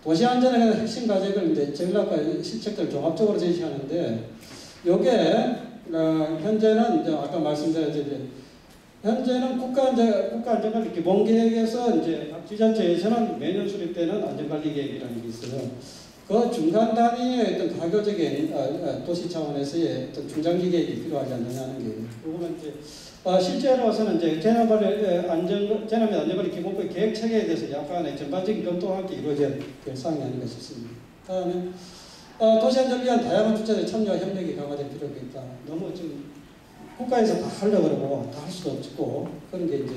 도시안전에 대한 핵심 과제를 이제 전략과 실책들 종합적으로 제시하는데, 요게 현재는 이제 아까 말씀드렸듯이 현재는 국가안전관리 기본계획에서 이제 각 지자체에서는 매년 수립되는 안전관리계획이라는 게 있어요. 그 중간 단위의 어떤 가교적인 도시 차원에서의 어떤 중장기 계획이 필요하지 않느냐는 게, 그거는 이제 실제로서는 이제 재난 안전관리 기본법 계획 체계에 대해서 약간의 전반적인 검토와 함께 이루어져야 될 사항이 아닌가 싶습니다. 다음에 도시안전을 위한 다양한 주체들의 참여와 협력이 강화될 필요가 있다. 너무 좀 국가에서 다 하려고 그러고 다 할 수도 없고 그런 게 이제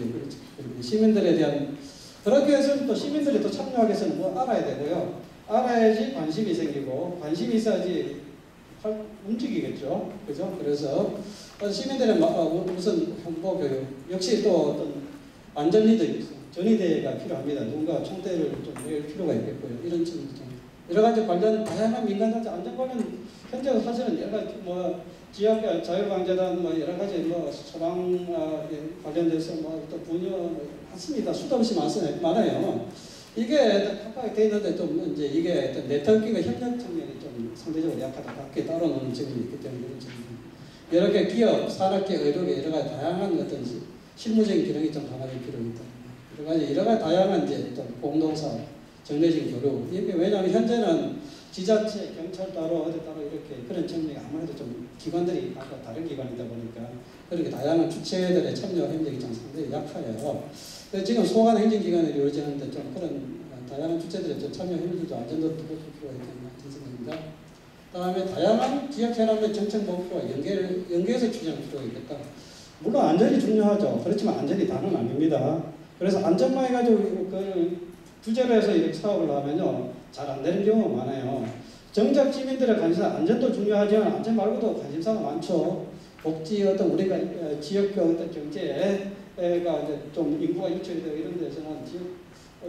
시민들에 대한, 그렇게 해서는 또 시민들이 또 참여하기 위해서는 뭐 알아야 되고요. 알아야지 관심이 생기고, 관심이 있어야지 움직이겠죠. 그죠? 그래서 시민들의 우선 홍보 교육, 역시 또 어떤 안전 리더, 전위대가 필요합니다. 누군가 총대를 좀 낼 필요가 있겠고요. 이런 좀 여러 가지 관련 다양한 민간단체 안전 관련, 현재 사실은 여러 가지 뭐 지역 자율방재단 뭐 여러 가지 뭐 소방 관련돼서 뭐 또 분야 많습니다. 수도 없이 많아요. 이게 각각 돼 있는데 좀 이제 이게 네트워킹과 협력 측면이 좀 상대적으로 약하다. 각기 따로 노는 측면이 있기 때문에 여러 개 기업, 산업계, 의료계 여러 가지 다양한 어떤 실무적인 기능이 좀 강화될 필요가 있다. 여러 가지 다양한 이제 또 공동사업, 정례적인 교류. 이게 왜냐하면 현재는 지자체, 경찰 따로 어디 따로 이렇게 그런 측면이 아무래도 좀 기관들이 각각 다른 기관이다 보니까 그렇게 다양한 주체들의 참여 협력이 좀 상당히 약해요. 지금 소관 행정기관이 이루어지는데 좀 그런 다양한 주체들의 좀 참여 협력도 안전도 높일 필요가 있겠나 생각합니다. 다음에 다양한 지역 현안의 정책 목표와 연계해서 추진할 필요가 있겠다. 물론 안전이 중요하죠. 그렇지만 안전이 다는 아닙니다. 그래서 안전만 해가지고 그 주제로 해서 이렇게 사업을 하면요 잘 안 되는 경우가 많아요. 정작 시민들의 관심사, 안전도 중요하지만 안전 말고도 관심사가 많죠. 복지 어떤 우리가 지역 어떤 경제가 이제 좀 인구가 유출이 되고 이런 데서는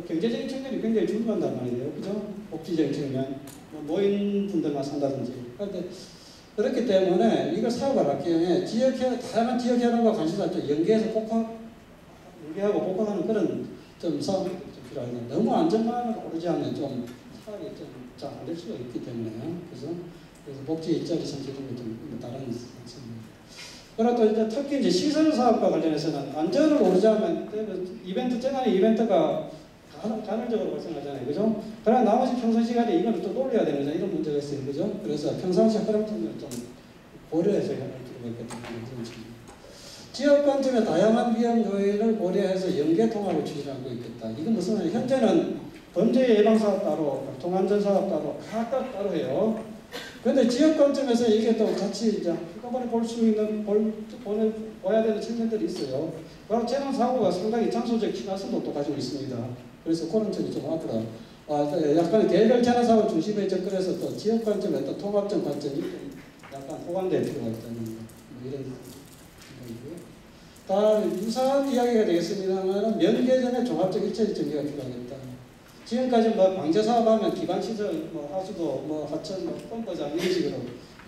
경제적인 측면이 굉장히 중요한단 말이에요. 그죠? 복지적인 측면, 뭐 노인분들만 산다든지. 그런데 그렇기 때문에 이걸 사업을 할 경우에 다양한 지역 현안과 관심사 좀 연계해서 연계하고 복합하는 그런 좀 사업이 좀 필요합니다. 너무 안전만 오르지 않으면 좀 사업이 좀 잘 안 될 수가 있기 때문에요. 그래서 복지 일자리 선택 이런 좀 다른 측면. 그리고 또 이제 특히 이제 시설 사업과 관련해서는 안전을 오르자면 재난의 이벤트가 간헐적으로 발생하잖아요. 그죠? 그러나 나머지 평소 시간에 이걸 또 놀려야 되는 이런 문제가 있어요. 그죠? 그래서 평상시 활용 측면을 좀 고려해서 해야 할 필요가 있겠다는 그런 측면. 지역 관점의 다양한 위험 요인을 고려해서 연계 통합을 추진하고 있겠다. 이건 무슨 말이에요? 현재는 범죄 예방 사업 따로, 교통안전 사업 따로, 각각 따로 해요. 그런데 지역 관점에서 이게 또 같이 이제 한꺼번에 볼 수 있는 봐야 되는 측면들이 있어요. 바로 재난 사고가 상당히 장소적 희화성도 또 가지고 있습니다. 그래서 그런 점이 좀 앞으로 약간 개별 재난 사고 중심에 접근해서 또 지역 관점에 또 통합적 관점이 약간 호감될 필요가 있다는 뭐 이런 생각이고요. 다음 유사한 이야기가 되겠습니다만 면계전에 종합적 일체적 정리가 필요하겠다. 지금까지 뭐 방제 사업하면 기반 시설, 뭐 하수도, 뭐 하천, 뭐 펌프장 이런 식으로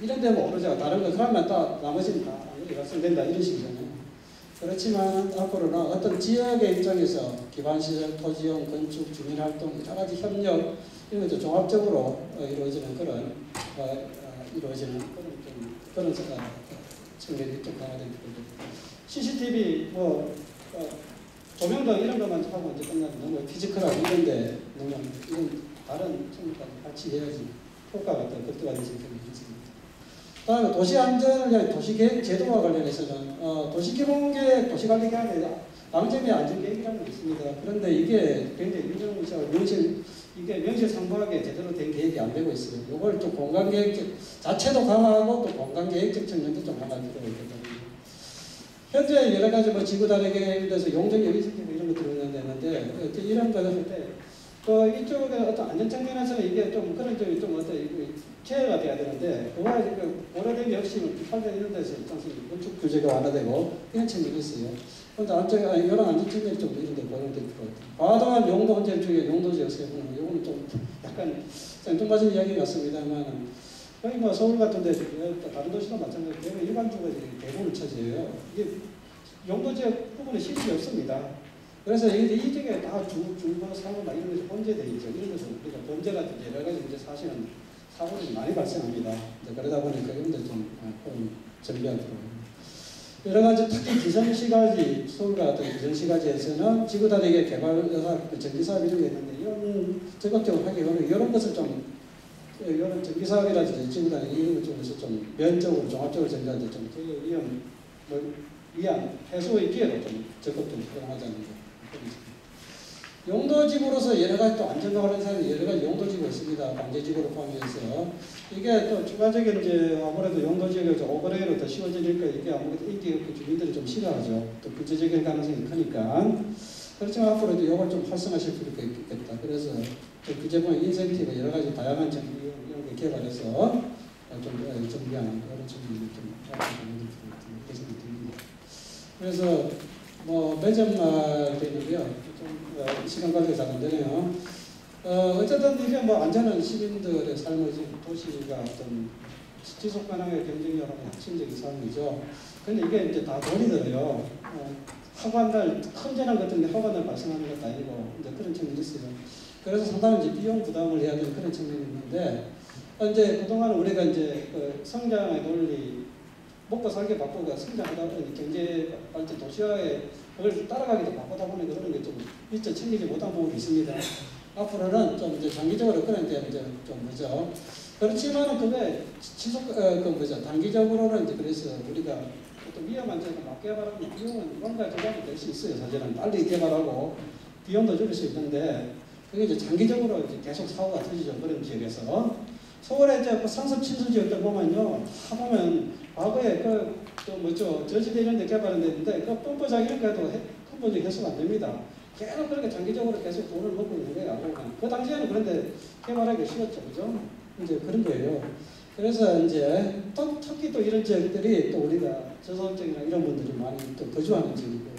이런 데뭐 오르자 다른 거 그러면 다 나머지는 다 발생된다 이런 식이잖아요. 그렇지만 앞으로는 어떤 지역의 입장에서 기반 시설, 토지용, 건축, 주민활동 여러 가지 협력 이런 것도 종합적으로 이루어지는 그런 그런 측면이 좀 강화될 필요가 CCTV 뭐 조명등 이런 것만 하고 이제 끝나면 너무 피지컬하고 이런데 너무 이런 다른 측면까지 같이 해야지 효과가 더 극대화되지 않겠습니다. 다음에 도시 안전을 위한 도시계획 제도와 관련해서는 도시기본계획, 도시관리계획에 방점의 안전계획이라는 게 있습니다. 그런데 이게 굉장히 명실상부하게 제대로 된 계획이 안 되고 있어요. 이걸 또 공간계획 자체도 강화하고 또 공간계획적 측면도 좀 강화할 필요가 있거든요. 현재 여러 가지 뭐 지구 다리계획에 대해서 용적 여기저기 이런 것들이 있는데 이런 거를 할 때 이쪽에 어떤 안전 측면에서 이게 좀 그런 점이 좀 어떤 제어가 돼야 되는데 그와 오래된 역시 비판된 이런 데서 건축 규제가 완화되고 이런 측면이 있어요. 그런데 안쪽에 이런 안전 측면이 좀 이런 데 보완될 필요가 있다. 과도한 용도 혼재 중에 용도 지역 세분은 이거는 좀 약간 생뚱맞은 이야기 같습니다만 거의 뭐 서울 같은 데 다른 도시도 마찬가지로 일반적으로 대부분을 차지해요. 이게 용도 지역 부분에 실익이 없습니다. 그래서 이 지역에 다 중고 사고 막 이런 것이 혼재되어 있죠. 이런 것은 우리가 범죄라든지 여러 가지 이제 사실은 사고들이 많이 발생합니다. 그러다 보니까 이런 데좀 정비할 필요가 있습니다. 여러 가지 특히 기성시가지, 서울 같은 기성시가지에서는 지구다리계 개발 전기사업 이런 게 있는데 이런 적극적으로 하기 어려워요. 이런 것을 좀 이런 전기사업이라든지 지구다리 이런 쪽에서 좀 면적으로 종합적으로 전개하는데 좀 위한 해소의 기회로 좀 적극적으로 활용하자는 거. 용도지구로서 여러 가지 또 안전과 관련해서 여러 가지 용도지구가 있습니다. 방제지구를 포함해서 이게 또 추가적인 이제 아무래도 용도지구가 오버레이로 더 쉬워지니까 이게 아무래도 인기 없고 주민들이 좀 싫어하죠. 또 구체적인 가능성이 크니까. 그렇지만 앞으로도 이걸 좀 활성화실 필요가 있겠다. 그래서 그 규제보험 인센티브 여러 가지 다양한 정비 이런 거 개발해서 좀 정비하는 그런 측면이 좀 개선이 됩니다. 그래서 뭐 매점말 되는데요. 좀 시간 관리가 잘 안 되네요. 어쨌든 이게 뭐 안전한 시민들의 삶을 도시가 어떤 지속 가능의 경쟁력하는 핵심적인 삶이죠. 근데 이게 이제 다 돈이 들어요. 허관날 큰 재난 같은 게 허관날 발생하는 것도 아니고 이제 그런 측면이 있어요. 그래서 상당히 이제 비용 부담을 해야 되는 그런 측면이 있는데 이제 그동안 우리가 이제 성장의 논리 먹고 살기 바쁘고 성장하다 보니 경제 발전 도시화에 그걸 따라가기도 바쁘다 보니까 그런 게 좀 미처 챙기지 못한 부분이 있습니다. 앞으로는 좀 이제 장기적으로 그런 데 이제 좀 뭐죠. 그렇지만은 그게 단기적으로는 이제 그래서 우리가 또 위험한 점을 막 개발하면 비용은 뭔가 조작이 될 수 있어요. 사실은 빨리 개발하고 비용도 줄일 수 있는데 그게 이제 장기적으로 이제 계속 사고가 터지죠. 그런 지역에서. 서울에 이제 상습 침수 지역들 보면요. 보면 과거에 저지대 이런 데 개발했는데 그 펌프장 이런 거도 근본적인 해소가 안 됩니다. 계속 그렇게 장기적으로 계속 돈을 먹고 있는 거예요. 그 당시에는 그런데 개발하기 쉬웠죠. 그죠? 이제 그런 거예요. 그래서 이제 특히 또 이런 지역들이 또 우리가 저소득층이나 이런 분들이 많이 또 거주하는 지역이고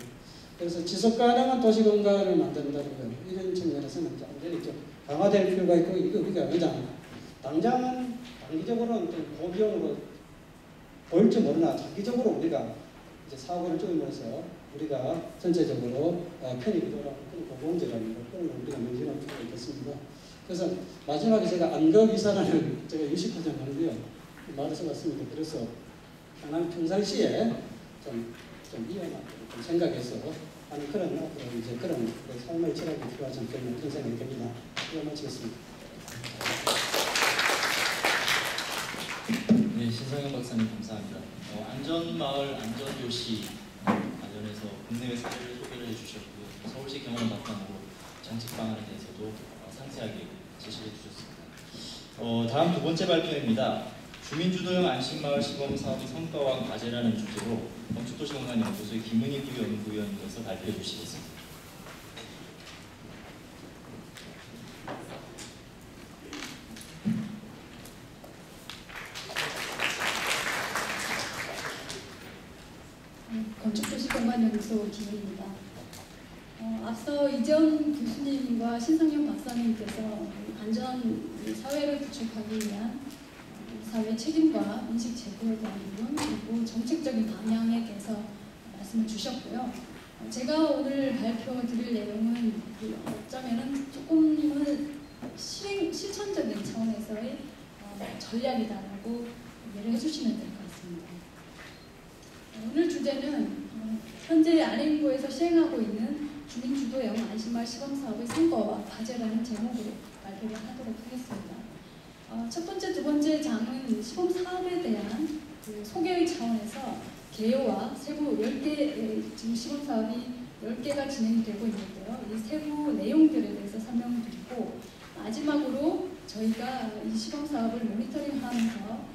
그래서 지속 가능한 도시 공간을 만든다는 거 이런 측면에서는 좀 강화될 필요가 있고 이거 우리가 왜냐 당장은 단기적으로는 좀 고비용으로 보일지 모르나 장기적으로 우리가 이제 사고를 줄이면서 우리가 전체적으로 편익이 돌아가는 그런 공공재라는 거 그런 걸 우리가 명심할 필요가 있겠습니다. 그래서 마지막에 제가 안거이사라는 제가 유식하지 않는데요 말을 써봤습니다. 그래서 하나는 평상시에 좀 위험하게 좀 생각해서 하는 그런 앞으로 이제 그런 삶의 철학이 필요하지 않겠나 그런 생각이 듭니다. 이거 마치겠습니다. 네, 신성현 박사님 감사합니다. 안전마을, 안전도시 관련해서 국내외 사례를 소개를 해주셨고 서울시 경험 바탕으로 정책 방안에 대해서도 상세하게 제시해 주셨습니다. 다음 두 번째 발표입니다. 주민주도형 안심마을 시범사업의 성과와 과제라는 주제로 건축도시공간연구소의 김은희 부연구위원님께서 발표해 주시겠습니다. 건축도시공간연구소 김은희입니다. 앞서 이재원 교수님과 신상현 박사님께서 안전 사회를 구축하기 위한 사회 책임과 인식 제고에 대한 부분 그리고 정책적인 방향에 대해서 말씀을 주셨고요. 제가 오늘 발표드릴 내용은 어쩌면은 조금은 실천적인 차원에서의 전략이다라고 이해를 해주시면 될 것 같습니다. 오늘 주제는 현재 아래인구에서 시행하고 있는 주민주도형 안심마을 시범사업의 성과와 과제라는 제목으로 발표를 하도록 하겠습니다. 첫 번째, 두 번째 장은 시범사업에 대한 소개의 차원에서 개요와 세부 10개, 지금 시범사업이 10개가 진행되고 있는데요. 이 세부 내용들에 대해서 설명드리고 마지막으로 저희가 이 시범사업을 모니터링하면서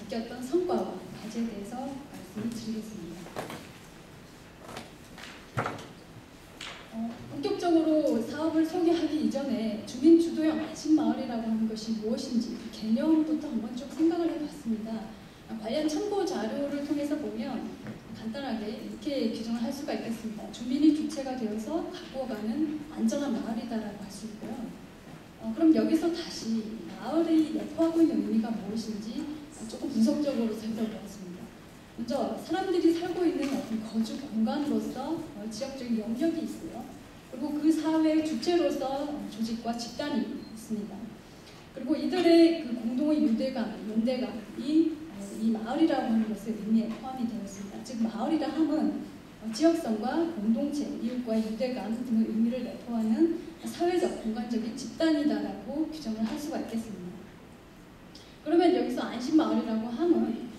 느꼈던 성과와 과제에 대해서 말씀을 드리겠습니다. 본격적으로 사업을 소개하기 이전에 주민주도형 안심마을이라고 하는 것이 무엇인지 개념부터 한번 쭉 생각을 해봤습니다. 관련 참고 자료를 통해서 보면 간단하게 이렇게 규정을 할 수가 있겠습니다. 주민이 주체가 되어서 가꾸어가는 안전한 마을이다라고 할 수 있고요. 그럼 여기서 다시 마을이 내포하고 있는 의미가 무엇인지 조금 분석적으로 살펴보았습니다. 먼저 사람들이 살고 있는 어떤 거주 공간으로서 지역적인 영역이 있어요. 그리고 그 사회의 주체로서 조직과 집단이 있습니다. 그리고 이들의 그 공동의 유대감, 연대감이 이 마을이라고 하는 것의 의미에 포함이 되어 있습니다. 즉 마을이라 함은 지역성과 공동체, 이웃과의 유대감 등의 의미를 내포하는 사회적, 공간적인 집단이다라고 규정을 할 수가 있겠습니다. 그러면 여기서 안심마을이라고 함은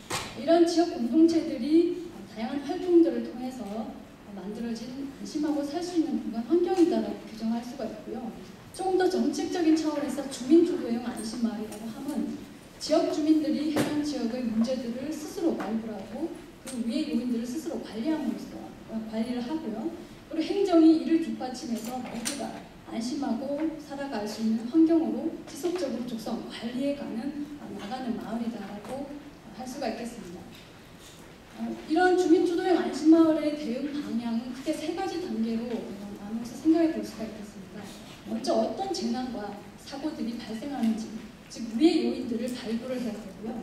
이런 지역 공동체들이 다양한 활동들을 통해서 만들어진 안심하고 살 수 있는 공간 환경이다라고 규정할 수가 있고요. 조금 더 정책적인 차원에서 주민주도형 안심마을이라고 함은 지역 주민들이 해당 지역의 문제들을 스스로 발굴하고 그 위의 요인들을 스스로 관리함으로써 관리를 하고요. 그리고 행정이 이를 뒷받침해서 모두가 안심하고 살아갈 수 있는 환경으로 지속적으로 조성, 관리해가는 나가는 마을이다라고 할 수가 있겠습니다. 이런 주민주도형 안심마을의 대응 방향은 크게 세 가지 단계로 나눠서 생각해 볼 수가 있겠습니다. 먼저 어떤 재난과 사고들이 발생하는지, 즉 위의 요인들을 발굴을 해야 되고요.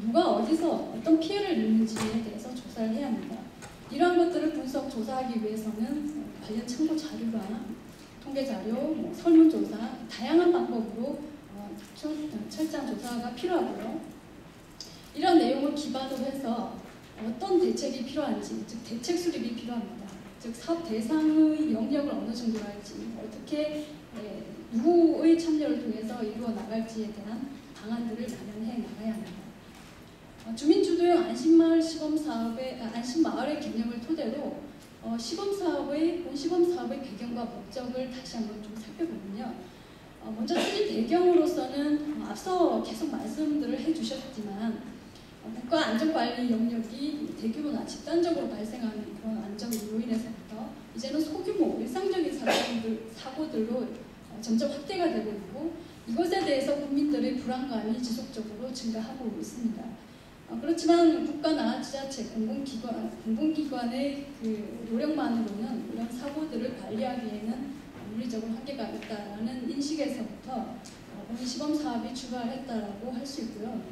누가 어디서 어떤 피해를 입는지에 대해서 조사를 해야 합니다. 이러한 것들을 분석, 조사하기 위해서는 관련 참고 자료나 통계 자료, 설문조사, 다양한 방법으로 철저한 조사가 필요하고요. 이런 내용을 기반으로 해서 어떤 대책이 필요한지, 즉 대책 수립이 필요합니다. 즉 사업 대상의 영역을 어느 정도로 할지, 어떻게 누구의 참여를 통해서 이루어 나갈지에 대한 방안들을 마련해 나가야 합니다. 주민주도형 안심마을 안심마을의 개념을 토대로 시범사업의 배경과 목적을 다시 한번 좀 살펴보면요. 먼저 추진 배경으로서는 앞서 계속 말씀들을 해주셨지만 국가 안전관리 영역이 대규모나 집단적으로 발생하는 그런 안전 요인에서부터 이제는 소규모 일상적인 사고들로 점점 확대가 되고 있고 이것에 대해서 국민들의 불안감이 지속적으로 증가하고 있습니다. 그렇지만 국가나 지자체, 공공기관의 그 노력만으로는 이런 사고들을 관리하기에는 물리적으로 한계가 있다는 인식에서부터 본시범사업이 출발했다라고 할 수 있고요.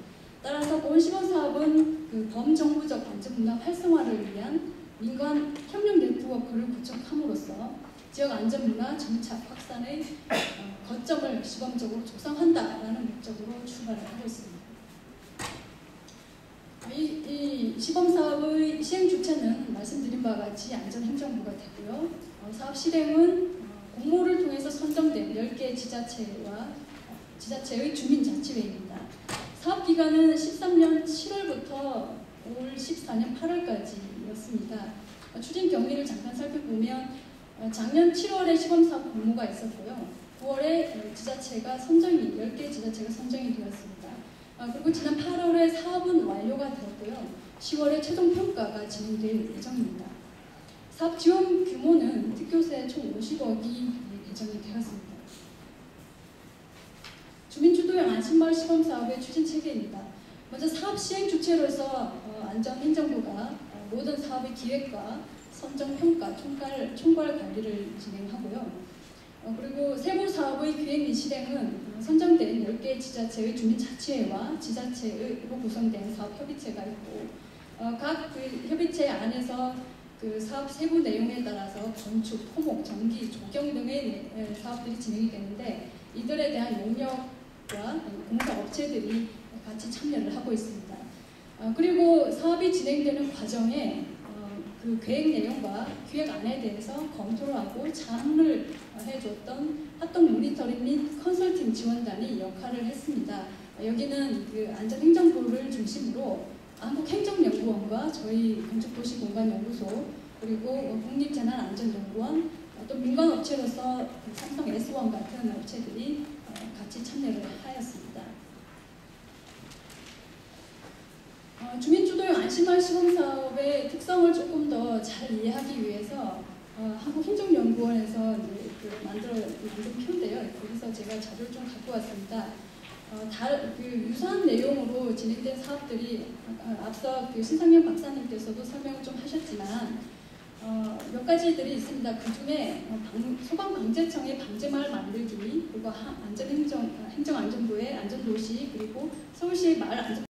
따라서 본시범사업은 그 범정부적 안전문화 활성화를 위한 민관 협력 네트워크를 구축함으로써 지역 안전문화 정착 확산의 거점을 시범적으로 조성한다라는 목적으로 출발을 하고 있습니다. 이 시범사업의 시행 주체는 말씀드린 바와 같이 안전행정부가 되고요. 사업 실행은 공모를 통해서 선정된 10개 지자체의 주민자치회입니다. 사업기간은 13년 7월부터 올 14년 8월까지였습니다. 추진 경위를 잠깐 살펴보면 작년 7월에 시범사업 공모가 있었고요. 9월에 지자체가 선정이 10개 지자체가 선정이 되었습니다. 그리고 지난 8월에 사업은 완료가 되었고요. 10월에 최종 평가가 진행될 예정입니다. 사업 지원 규모는 특교세 총 50억이 예정이 되었습니다. 주민주도형 안심마을 시범사업의 추진 체계입니다. 먼저 사업 시행 주체로서 안전행정부가 모든 사업의 기획과 선정, 평가, 총괄 관리를 진행하고요. 그리고 세부 사업의 기획 및 실행은 선정된 10개 지자체의 주민자치회와 지자체로 구성된 사업협의체가 있고 각 그 협의체 안에서 그 사업 세부 내용에 따라서 건축, 토목, 전기, 조경 등의 사업들이 진행이 되는데 이들에 대한 용역과 공사업체들이 같이 참여를 하고 있습니다. 그리고 사업이 진행되는 과정에 그 계획 내용과 기획안에 대해서 검토를 하고 자문을 해줬던 합동 모니터링 및 컨설팅 지원단이 역할을 했습니다. 여기는 그 안전행정부를 중심으로 한국행정연구원과 저희 건축도시공간연구소 그리고 국립재난안전연구원 또 민간업체로서 삼성 S1 같은 업체들이 같이 참여를 하였습니다. 주민주도형 안심마을 시범사업의 특성을 조금 더 잘 이해하기 위해서 한국행정연구원에서 만든 표인데요. 거기서 제가 자료를 좀 갖고 왔습니다. 그 유사한 내용으로 진행된 사업들이 앞서 그 신상현 박사님께서도 설명을 좀 하셨지만 몇 가지들이 있습니다. 그 중에 소방방재청의 방재마을 만들기, 그리고 행정안전부의 안전도시, 그리고 서울시의 마을 안전